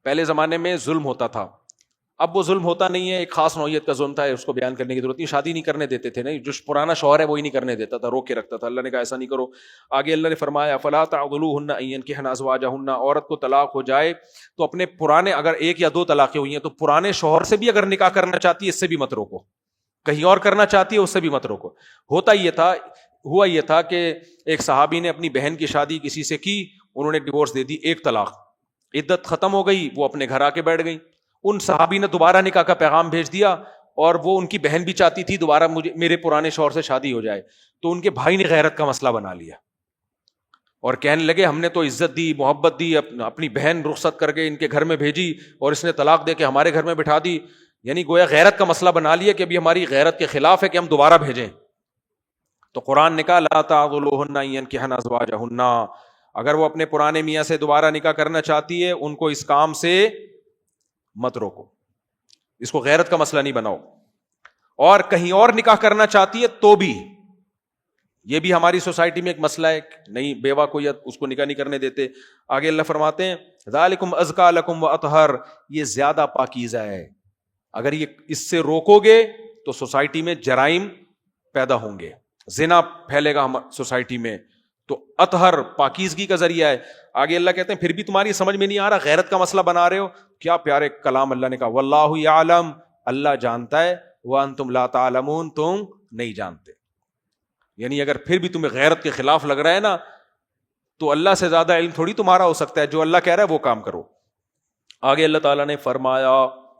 پہلے زمانے میں ظلم ہوتا تھا، اب وہ ظلم ہوتا نہیں ہے. ایک خاص نوعیت کا ظلم تھا، اس کو بیان کرنے کی ضرورت نہیں. شادی نہیں کرنے دیتے تھے، نہیں، جو پرانا شوہر ہے وہی نہیں کرنے دیتا تھا، روک کے رکھتا تھا. اللہ نے کہا ایسا نہیں کرو. آگے اللہ نے فرمایا فلا تعضلوهن ان ينكحن ازواجهن. عورت کو طلاق ہو جائے تو اپنے پرانے، اگر 1 یا 2 طلاقیں ہوئی ہیں تو پرانے شوہر سے بھی اگر نکاح کرنا چاہتی ہے اس سے بھی مت روکو، کہیں اور کرنا چاہتی ہے اس سے بھی مت روکو. ہوا یہ تھا کہ ایک صحابی نے اپنی بہن کی شادی کسی سے کی، انہوں نے ڈیورس دے دی، 1 طلاق، عدت ختم ہو گئی، وہ اپنے گھر آ کے بیٹھ گئی. ان صحابی نے دوبارہ نکاح کا پیغام بھیج دیا، اور وہ ان کی بہن بھی چاہتی تھی دوبارہ میرے پرانے شوہر سے شادی ہو جائے. تو ان کے بھائی نے غیرت کا مسئلہ بنا لیا اور کہنے لگے ہم نے تو عزت دی، محبت دی، اپنی بہن رخصت کر کے ان کے گھر میں بھیجی اور اس نے طلاق دے کے ہمارے گھر میں بٹھا دی. یعنی گویا غیرت کا مسئلہ بنا لیا کہ ابھی ہماری غیرت کے خلاف ہے کہ ہم دوبارہ بھیجیں. تو قرآن نے کہا لا تعضلوهن ان ينكحن ازواجهن. اگر وہ اپنے پرانے میاں سے دوبارہ نکاح کرنا چاہتی ہے ان کو اس کام سے مت روکو، اس کو غیرت کا مسئلہ نہیں بناؤ. اور کہیں اور نکاح کرنا چاہتی ہے تو بھی، یہ بھی ہماری سوسائٹی میں ایک مسئلہ ہے، نہیں بیوہ کوئی اس کو نکاح نہیں کرنے دیتے. آگے اللہ فرماتے ہیں ذالکم ازکا لکم واطہر. یہ زیادہ پاکیزہ ہے. اگر یہ اس سے روکو گے تو سوسائٹی میں جرائم پیدا ہوں گے، زنا پھیلے گا سوسائٹی میں. تو اطہر پاکیزگی کا ذریعہ ہے. آگے اللہ کہتے ہیں پھر بھی تمہاری سمجھ میں نہیں آ رہا، غیرت کا مسئلہ بنا رہے ہو. کیا پیارے کلام اللہ نے کہا واللہ یعلم، اللہ جانتا ہے، وانتم لا تعلمون، تم نہیں جانتے. یعنی اگر پھر بھی تمہیں غیرت کے خلاف لگ رہا ہے نا تو اللہ سے زیادہ علم تھوڑی تمہارا ہو سکتا ہے. جو اللہ کہہ رہا ہے وہ کام کرو. آگے اللہ تعالیٰ نے فرمایا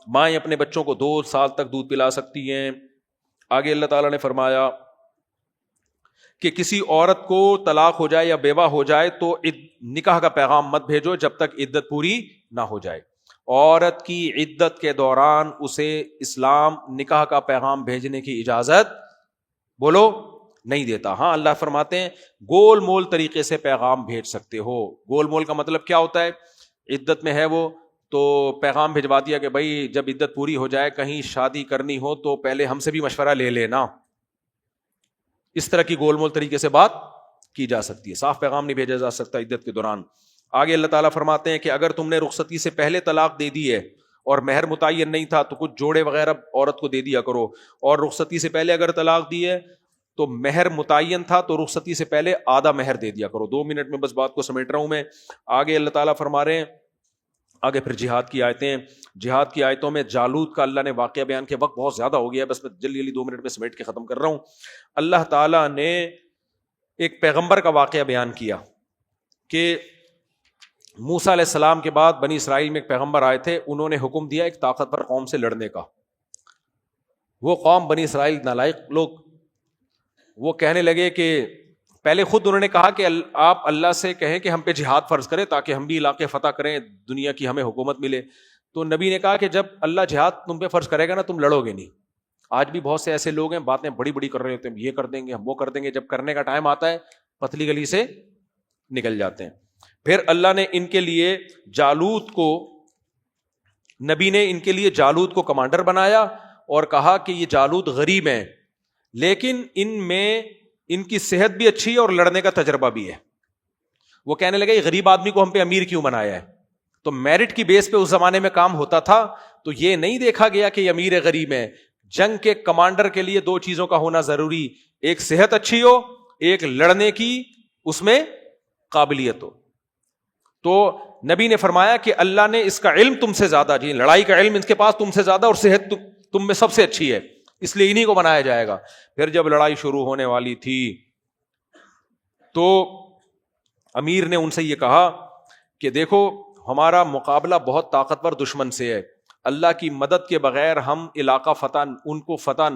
مائیں اپنے بچوں کو 2 سال تک دودھ پلا سکتی ہیں. آگے اللہ تعالیٰ نے فرمایا کہ کسی عورت کو طلاق ہو جائے یا بیوہ ہو جائے تو نکاح کا پیغام مت بھیجو جب تک عدت پوری نہ ہو جائے. عورت کی عدت کے دوران اسے اسلام نکاح کا پیغام بھیجنے کی اجازت بولو نہیں دیتا. ہاں اللہ فرماتے ہیں گول مول طریقے سے پیغام بھیج سکتے ہو. گول مول کا مطلب کیا ہوتا ہے؟ عدت میں ہے وہ تو پیغام بھجوا دیا کہ بھائی جب عدت پوری ہو جائے کہیں شادی کرنی ہو تو پہلے ہم سے بھی مشورہ لے لینا. اس طرح کی گول مول طریقے سے بات کی جا سکتی ہے، صاف پیغام نہیں بھیجا جا سکتا عدت کے دوران. آگے اللہ تعالیٰ فرماتے ہیں کہ اگر تم نے رخصتی سے پہلے طلاق دے دی ہے اور مہر متعین نہیں تھا تو کچھ جوڑے وغیرہ عورت کو دے دیا کرو. اور رخصتی سے پہلے اگر طلاق دی ہے تو مہر متعین تھا تو رخصتی سے پہلے آدھا مہر دے دیا کرو. 2 منٹ میں بس بات کو سمیٹ رہا ہوں میں. آگے اللہ تعالیٰ فرما رہے ہیں، آگے پھر جہاد کی آیتیں. جہاد کی آیتوں میں جالوت کا اللہ نے واقعہ بیان کے وقت بہت زیادہ ہو گیا ہے، بس میں جلدی 2 منٹ میں سمیٹ کے ختم کر رہا ہوں. اللہ تعالیٰ نے ایک پیغمبر کا واقعہ بیان کیا کہ موسیٰ علیہ السلام کے بعد بنی اسرائیل میں ایک پیغمبر آئے تھے، انہوں نے حکم دیا ایک طاقتور قوم سے لڑنے کا. وہ قوم بنی اسرائیل نالائق لوگ، وہ کہنے لگے کہ پہلے خود انہوں نے کہا کہ آپ اللہ سے کہیں کہ ہم پہ جہاد فرض کریں تاکہ ہم بھی علاقے فتح کریں، دنیا کی ہمیں حکومت ملے. تو نبی نے کہا کہ جب اللہ جہاد تم پہ فرض کرے گا نا تم لڑو گے نہیں. آج بھی بہت سے ایسے لوگ ہیں باتیں بڑی بڑی کر رہے ہوتے ہیں، یہ کر دیں گے ہم وہ کر دیں گے، جب کرنے کا ٹائم آتا ہے پتلی گلی سے نکل جاتے ہیں. پھر اللہ نے ان کے لیے جالوت کو، نبی نے ان کے لیے جالوت کو کمانڈر بنایا اور کہا کہ یہ جالوت غریب ہیں لیکن ان میں ان کی صحت بھی اچھی ہے اور لڑنے کا تجربہ بھی ہے. وہ کہنے لگے یہ غریب آدمی کو ہم پہ امیر کیوں بنایا ہے؟ تو میرٹ کی بیس پہ اس زمانے میں کام ہوتا تھا، تو یہ نہیں دیکھا گیا کہ یہ امیر غریب ہے. جنگ کے کمانڈر کے لیے 2 چیزوں کا ہونا ضروری، ایک صحت اچھی ہو، ایک لڑنے کی اس میں قابلیت ہو. تو نبی نے فرمایا کہ اللہ نے اس کا علم تم سے زیادہ، جی لڑائی کا علم ان کے پاس تم سے زیادہ اور صحت تم میں سب سے اچھی ہے، اس لیے انہی کو بنایا جائے گا. پھر جب لڑائی شروع ہونے والی تھی تو امیر نے ان سے یہ کہا کہ دیکھو ہمارا مقابلہ بہت طاقتور دشمن سے ہے، اللہ کی مدد کے بغیر ہم علاقہ فتح ان کو فتح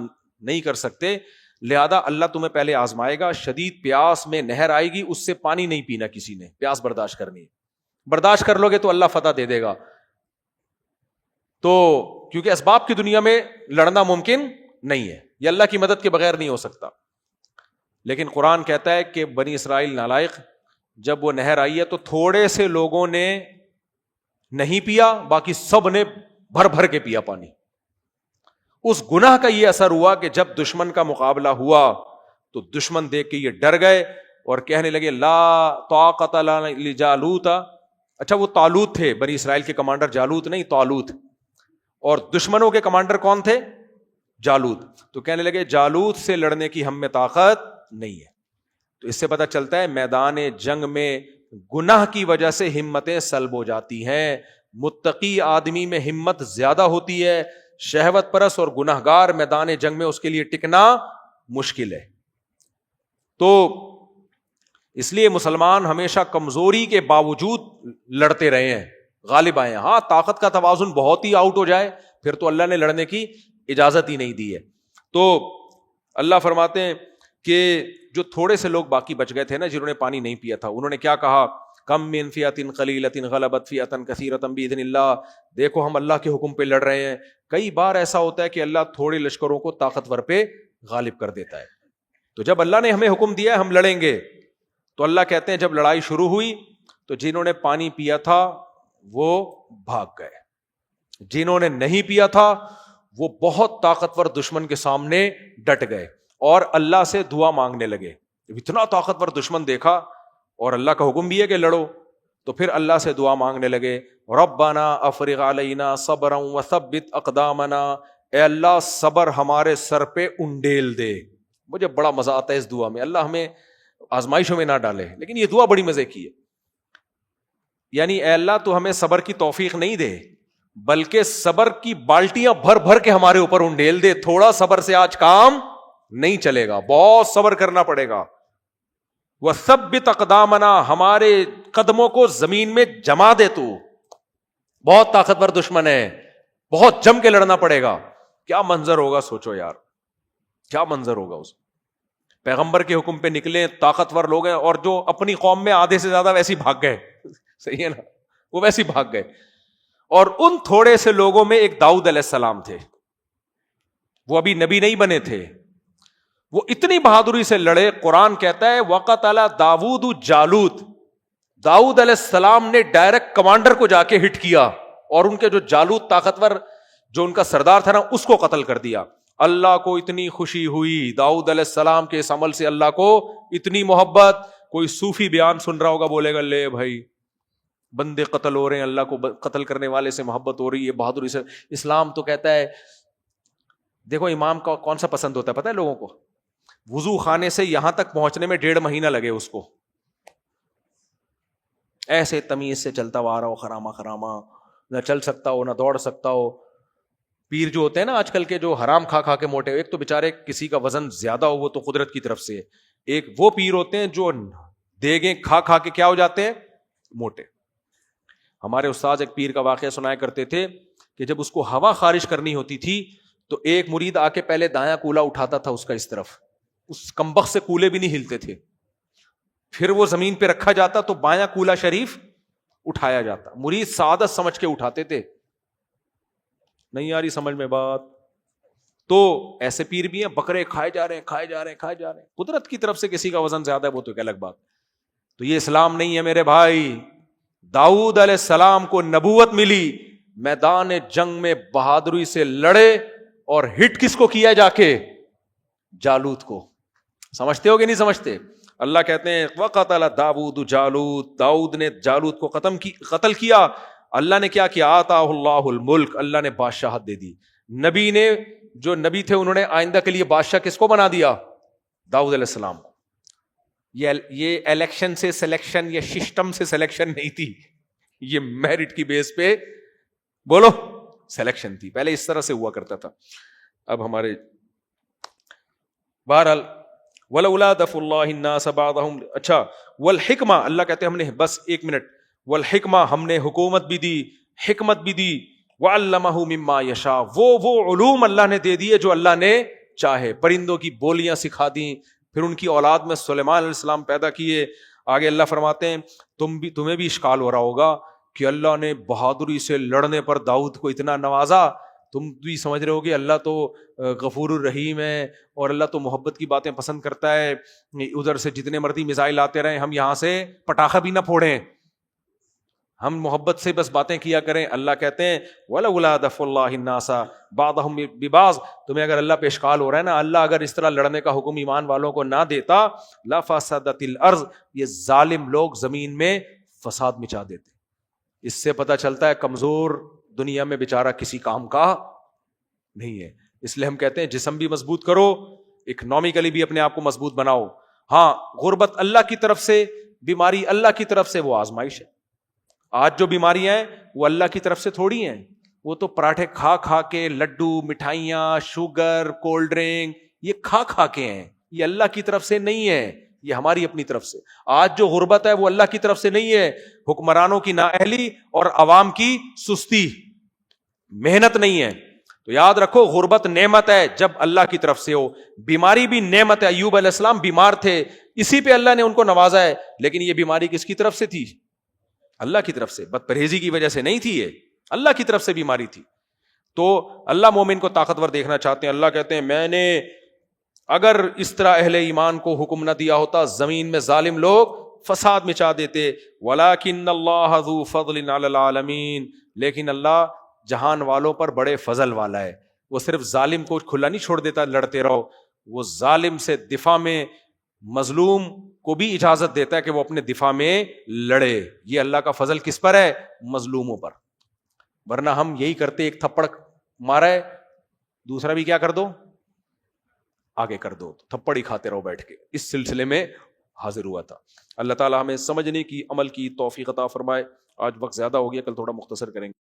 نہیں کر سکتے، لہذا اللہ تمہیں پہلے آزمائے گا. شدید پیاس میں نہر آئے گی، اس سے پانی نہیں پینا کسی نے، پیاس برداشت کرنی ہے. برداشت کر لو گے تو اللہ فتح دے دے گا. تو کیونکہ اسباب کی دنیا میں لڑنا ممکن نہیں ہے, یہ اللہ کی مدد کے بغیر نہیں ہو سکتا. لیکن قرآن کہتا ہے کہ بنی اسرائیل نالائق, جب وہ نہر آئی ہے تو تھوڑے سے لوگوں نے نہیں پیا, باقی سب نے بھر بھر کے پیا پانی. اس گناہ کا یہ اثر ہوا کہ جب دشمن کا مقابلہ ہوا تو دشمن دیکھ کے یہ ڈر گئے اور کہنے لگے لا طاقت لنا لجالوت. اچھا وہ طالوت تھے, بنی اسرائیل کے کمانڈر جالوت نہیں طالوت, اور دشمنوں کے کمانڈر کون تھے؟ جالوت. تو کہنے لگے جالوت سے لڑنے کی ہم میں طاقت نہیں ہے. تو اس سے پتہ چلتا ہے میدان جنگ میں گناہ کی وجہ سے ہمتیں سلب ہو جاتی ہیں. متقی آدمی میں ہمت زیادہ ہوتی ہے, شہوت پرست اور گناہگار میدان جنگ میں اس کے لیے ٹکنا مشکل ہے. تو اس لیے مسلمان ہمیشہ کمزوری کے باوجود لڑتے رہے ہیں, غالب آئے ہیں. ہاں طاقت کا توازن بہت ہی آؤٹ ہو جائے پھر تو اللہ نے لڑنے کی اجازت ہی نہیں دی ہے. تو اللہ فرماتے ہیں کہ جو تھوڑے سے لوگ باقی بچ گئے تھے نا, جنہوں نے پانی نہیں پیا تھا, انہوں نے کیا کہا؟ کم من فئۃ قلیلۃ غلبت فئۃ کثیرۃ باذن اللہ. دیکھو ہم اللہ کے حکم پہ لڑ رہے ہیں. کئی بار ایسا ہوتا ہے کہ اللہ تھوڑے لشکروں کو طاقتور پہ غالب کر دیتا ہے. تو جب اللہ نے ہمیں حکم دیا ہے ہم لڑیں گے, تو اللہ کہتے ہیں جب لڑائی شروع ہوئی تو جنہوں نے پانی پیا تھا وہ بھاگ گئے, جنہوں نے نہیں پیا تھا وہ بہت طاقتور دشمن کے سامنے ڈٹ گئے اور اللہ سے دعا مانگنے لگے. اتنا طاقتور دشمن دیکھا اور اللہ کا حکم بھی ہے کہ لڑو, تو پھر اللہ سے دعا مانگنے لگے ربنا افرغ علینا صبرا وثبت اقدامنا. اے اللہ صبر ہمارے سر پہ انڈیل دے. مجھے بڑا مزہ آتا ہے اس دعا میں, اللہ ہمیں آزمائشوں میں نہ ڈالے, لیکن یہ دعا بڑی مزے کی ہے. یعنی اے اللہ تو ہمیں صبر کی توفیق نہیں دے بلکہ صبر کی بالٹیاں بھر بھر کے ہمارے اوپر انڈیل دے. تھوڑا صبر سے آج کام نہیں چلے گا, بہت صبر کرنا پڑے گا. وثبت اقدامنا, ہمارے قدموں کو زمین میں جما دے. تو بہت طاقتور دشمن ہے, بہت جم کے لڑنا پڑے گا. کیا منظر ہوگا سوچو یار, کیا منظر ہوگا. اس پیغمبر کے حکم پہ نکلے طاقتور لوگ ہیں, اور جو اپنی قوم میں آدھے سے زیادہ ویسے بھاگ گئے, صحیح ہے نا, وہ ویسے بھاگ گئے. اور ان تھوڑے سے لوگوں میں ایک داؤد علیہ السلام تھے, وہ ابھی نبی نہیں بنے تھے. وہ اتنی بہادری سے لڑے, قرآن کہتا ہے وقتل داؤد جالوت. داؤد علیہ السلام نے ڈائریکٹ کمانڈر کو جا کے ہٹ کیا اور ان کے جو جالوت طاقتور جو ان کا سردار تھا نا اس کو قتل کر دیا. اللہ کو اتنی خوشی ہوئی داؤد علیہ السلام کے اس عمل سے, اللہ کو اتنی محبت. کوئی صوفی بیان سن رہا ہوگا بولے گا لے بھائی بندے قتل ہو رہے ہیں, اللہ کو قتل کرنے والے سے محبت ہو رہی ہے, بہادری سے. اسلام تو کہتا ہے, دیکھو امام کا کون سا پسند ہوتا ہے پتہ ہے لوگوں کو؟ وضو خانے سے یہاں تک پہنچنے میں 1.5 مہینہ لگے اس کو, ایسے تمیز سے چلتا ہوا آ رہا ہو, خراما خراما, نہ چل سکتا ہو نہ دوڑ سکتا ہو. پیر جو ہوتے ہیں نا آج کل کے, جو حرام کھا کھا کے موٹے, ایک تو بےچارے کسی کا وزن زیادہ ہو وہ تو قدرت کی طرف سے ہے, ایک وہ پیر ہوتے ہیں جو دیگیں کھا کھا کے کیا ہو جاتے ہیں, موٹے. ہمارے استاد ایک پیر کا واقعہ سنایا کرتے تھے کہ جب اس کو ہوا خارج کرنی ہوتی تھی تو ایک مرید آ کے پہلے دایاں کولا اٹھاتا تھا اس کا اس طرف, اس کمبخت سے کولے بھی نہیں ہلتے تھے. پھر وہ زمین پہ رکھا جاتا تو بایاں کولا شریف اٹھایا جاتا. مرید سعادت سمجھ کے اٹھاتے تھے. نہیں آ رہی سمجھ میں بات؟ تو ایسے پیر بھی ہیں, بکرے کھائے جا رہے ہیں کھائے جا رہے ہیں کھائے جا رہے ہیں. قدرت کی طرف سے کسی کا وزن زیادہ ہے وہ تو ایک الگ بات. تو یہ اسلام نہیں ہے میرے بھائی. داؤد علیہ السلام کو نبوت ملی, میدان جنگ میں بہادری سے لڑے, اور ہٹ کس کو کیا جا کے؟ جالوت کو. سمجھتے ہو کہ نہیں سمجھتے؟ اللہ کہتے ہیں وقتل داؤد جالوت, داؤد نے جالوت کو قتل کیا. اللہ نے کیا کیا؟ آتاہ اللہ الملک, اللہ نے بادشاہت دے دی. نبی نے, جو نبی تھے انہوں نے آئندہ کے لیے بادشاہ کس کو بنا دیا؟ داؤد علیہ السلام کو. یہ الیکشن سے سلیکشن یا سسٹم سے سلیکشن نہیں تھی, یہ میرٹ کی بیس پہ بولو سلیکشن تھی. پہلے اس طرح سے ہوا کرتا تھا. اب ہمارے بہرحال ولولا دفع اللہ الناس بعضهم, اچھا والحکمہ, اللہ کہتے ہیں ہم نے, بس 1 منٹ, والحکمہ, ہم نے حکومت بھی دی, حکمت بھی دی, وعلمہ مما یشاء, وہ علوم اللہ نے دے دیے جو اللہ نے چاہے. پرندوں کی بولیاں سکھا دیں, پھر ان کی اولاد میں سلیمان علیہ السلام پیدا کیے, آگے اللہ فرماتے ہیں تمہیں بھی اشکال ہو رہا ہوگا کہ اللہ نے بہادری سے لڑنے پر داؤد کو اتنا نوازا. تم بھی سمجھ رہے ہو کہ اللہ تو غفور الرحیم ہے اور اللہ تو محبت کی باتیں پسند کرتا ہے, ادھر سے جتنے مرضی میزائل آتے رہیں ہم یہاں سے پٹاخہ بھی نہ پھوڑیں, ہم محبت سے بس باتیں کیا کریں. اللہ کہتے ہیں وَلَوْلَا دَفْعُ اللَّهِ النَّاسَ بَعْضَهُمْ بِبَعْضٍ, تمہیں اگر اللہ پہ اشکال ہو رہا ہے نا, اللہ اگر اس طرح لڑنے کا حکم ایمان والوں کو نہ دیتا لَفَسَدَتِ الْأَرْضُ, یہ ظالم لوگ زمین میں فساد مچا دیتے. اس سے پتہ چلتا ہے کمزور دنیا میں بیچارہ کسی کام کا نہیں ہے. اس لیے ہم کہتے ہیں جسم بھی مضبوط کرو, اکنامکلی بھی اپنے آپ کو مضبوط بناؤ. ہاں غربت اللہ کی طرف سے, بیماری اللہ کی طرف سے, وہ آزمائش ہے. آج جو بیماریاں ہیں وہ اللہ کی طرف سے تھوڑی ہیں, وہ تو پراٹھے کھا کھا کے, لڈو, مٹھائیاں, شوگر, کولڈ ڈرنک, یہ کھا کھا کے ہیں, یہ اللہ کی طرف سے نہیں ہے, یہ ہماری اپنی طرف سے. آج جو غربت ہے وہ اللہ کی طرف سے نہیں ہے, حکمرانوں کی نااہلی اور عوام کی سستی, محنت نہیں ہے. تو یاد رکھو غربت نعمت ہے جب اللہ کی طرف سے ہو, بیماری بھی نعمت ہے. ایوب علیہ السلام بیمار تھے, اسی پہ اللہ نے ان کو نوازا ہے, لیکن یہ بیماری کس کی طرف سے تھی؟ اللہ کی طرف سے. بد پرہیزی کی وجہ سے نہیں تھی, یہ اللہ کی طرف سے بیماری تھی. تو اللہ مومن کو طاقتور دیکھنا چاہتے ہیں. اللہ کہتے ہیں میں نے اگر اس طرح اہل ایمان کو حکم نہ دیا ہوتا زمین میں ظالم لوگ فساد مچا دیتے. وَلَكِنَّ اللَّهَ ذُو فَضْلٍ عَلَى الْعَالَمِينَ, لیکن اللہ جہان والوں پر بڑے فضل والا ہے. وہ صرف ظالم کو کھلا نہیں چھوڑ دیتا لڑتے رہو, وہ ظالم سے دفاع میں مظلوم کو بھی اجازت دیتا ہے کہ وہ اپنے دفاع میں لڑے. یہ اللہ کا فضل کس پر ہے؟ مظلوموں پر. ورنہ ہم یہی کرتے, ایک تھپڑ مارا ہے دوسرا بھی کیا کر دو, آگے کر دو, تھپڑ ہی کھاتے رہو بیٹھ کے. اس سلسلے میں حاضر ہوا تھا. اللہ تعالی ہمیں سمجھنے کی, عمل کی توفیق عطا فرمائے. آج وقت زیادہ ہو گیا, کل تھوڑا مختصر کریں گے.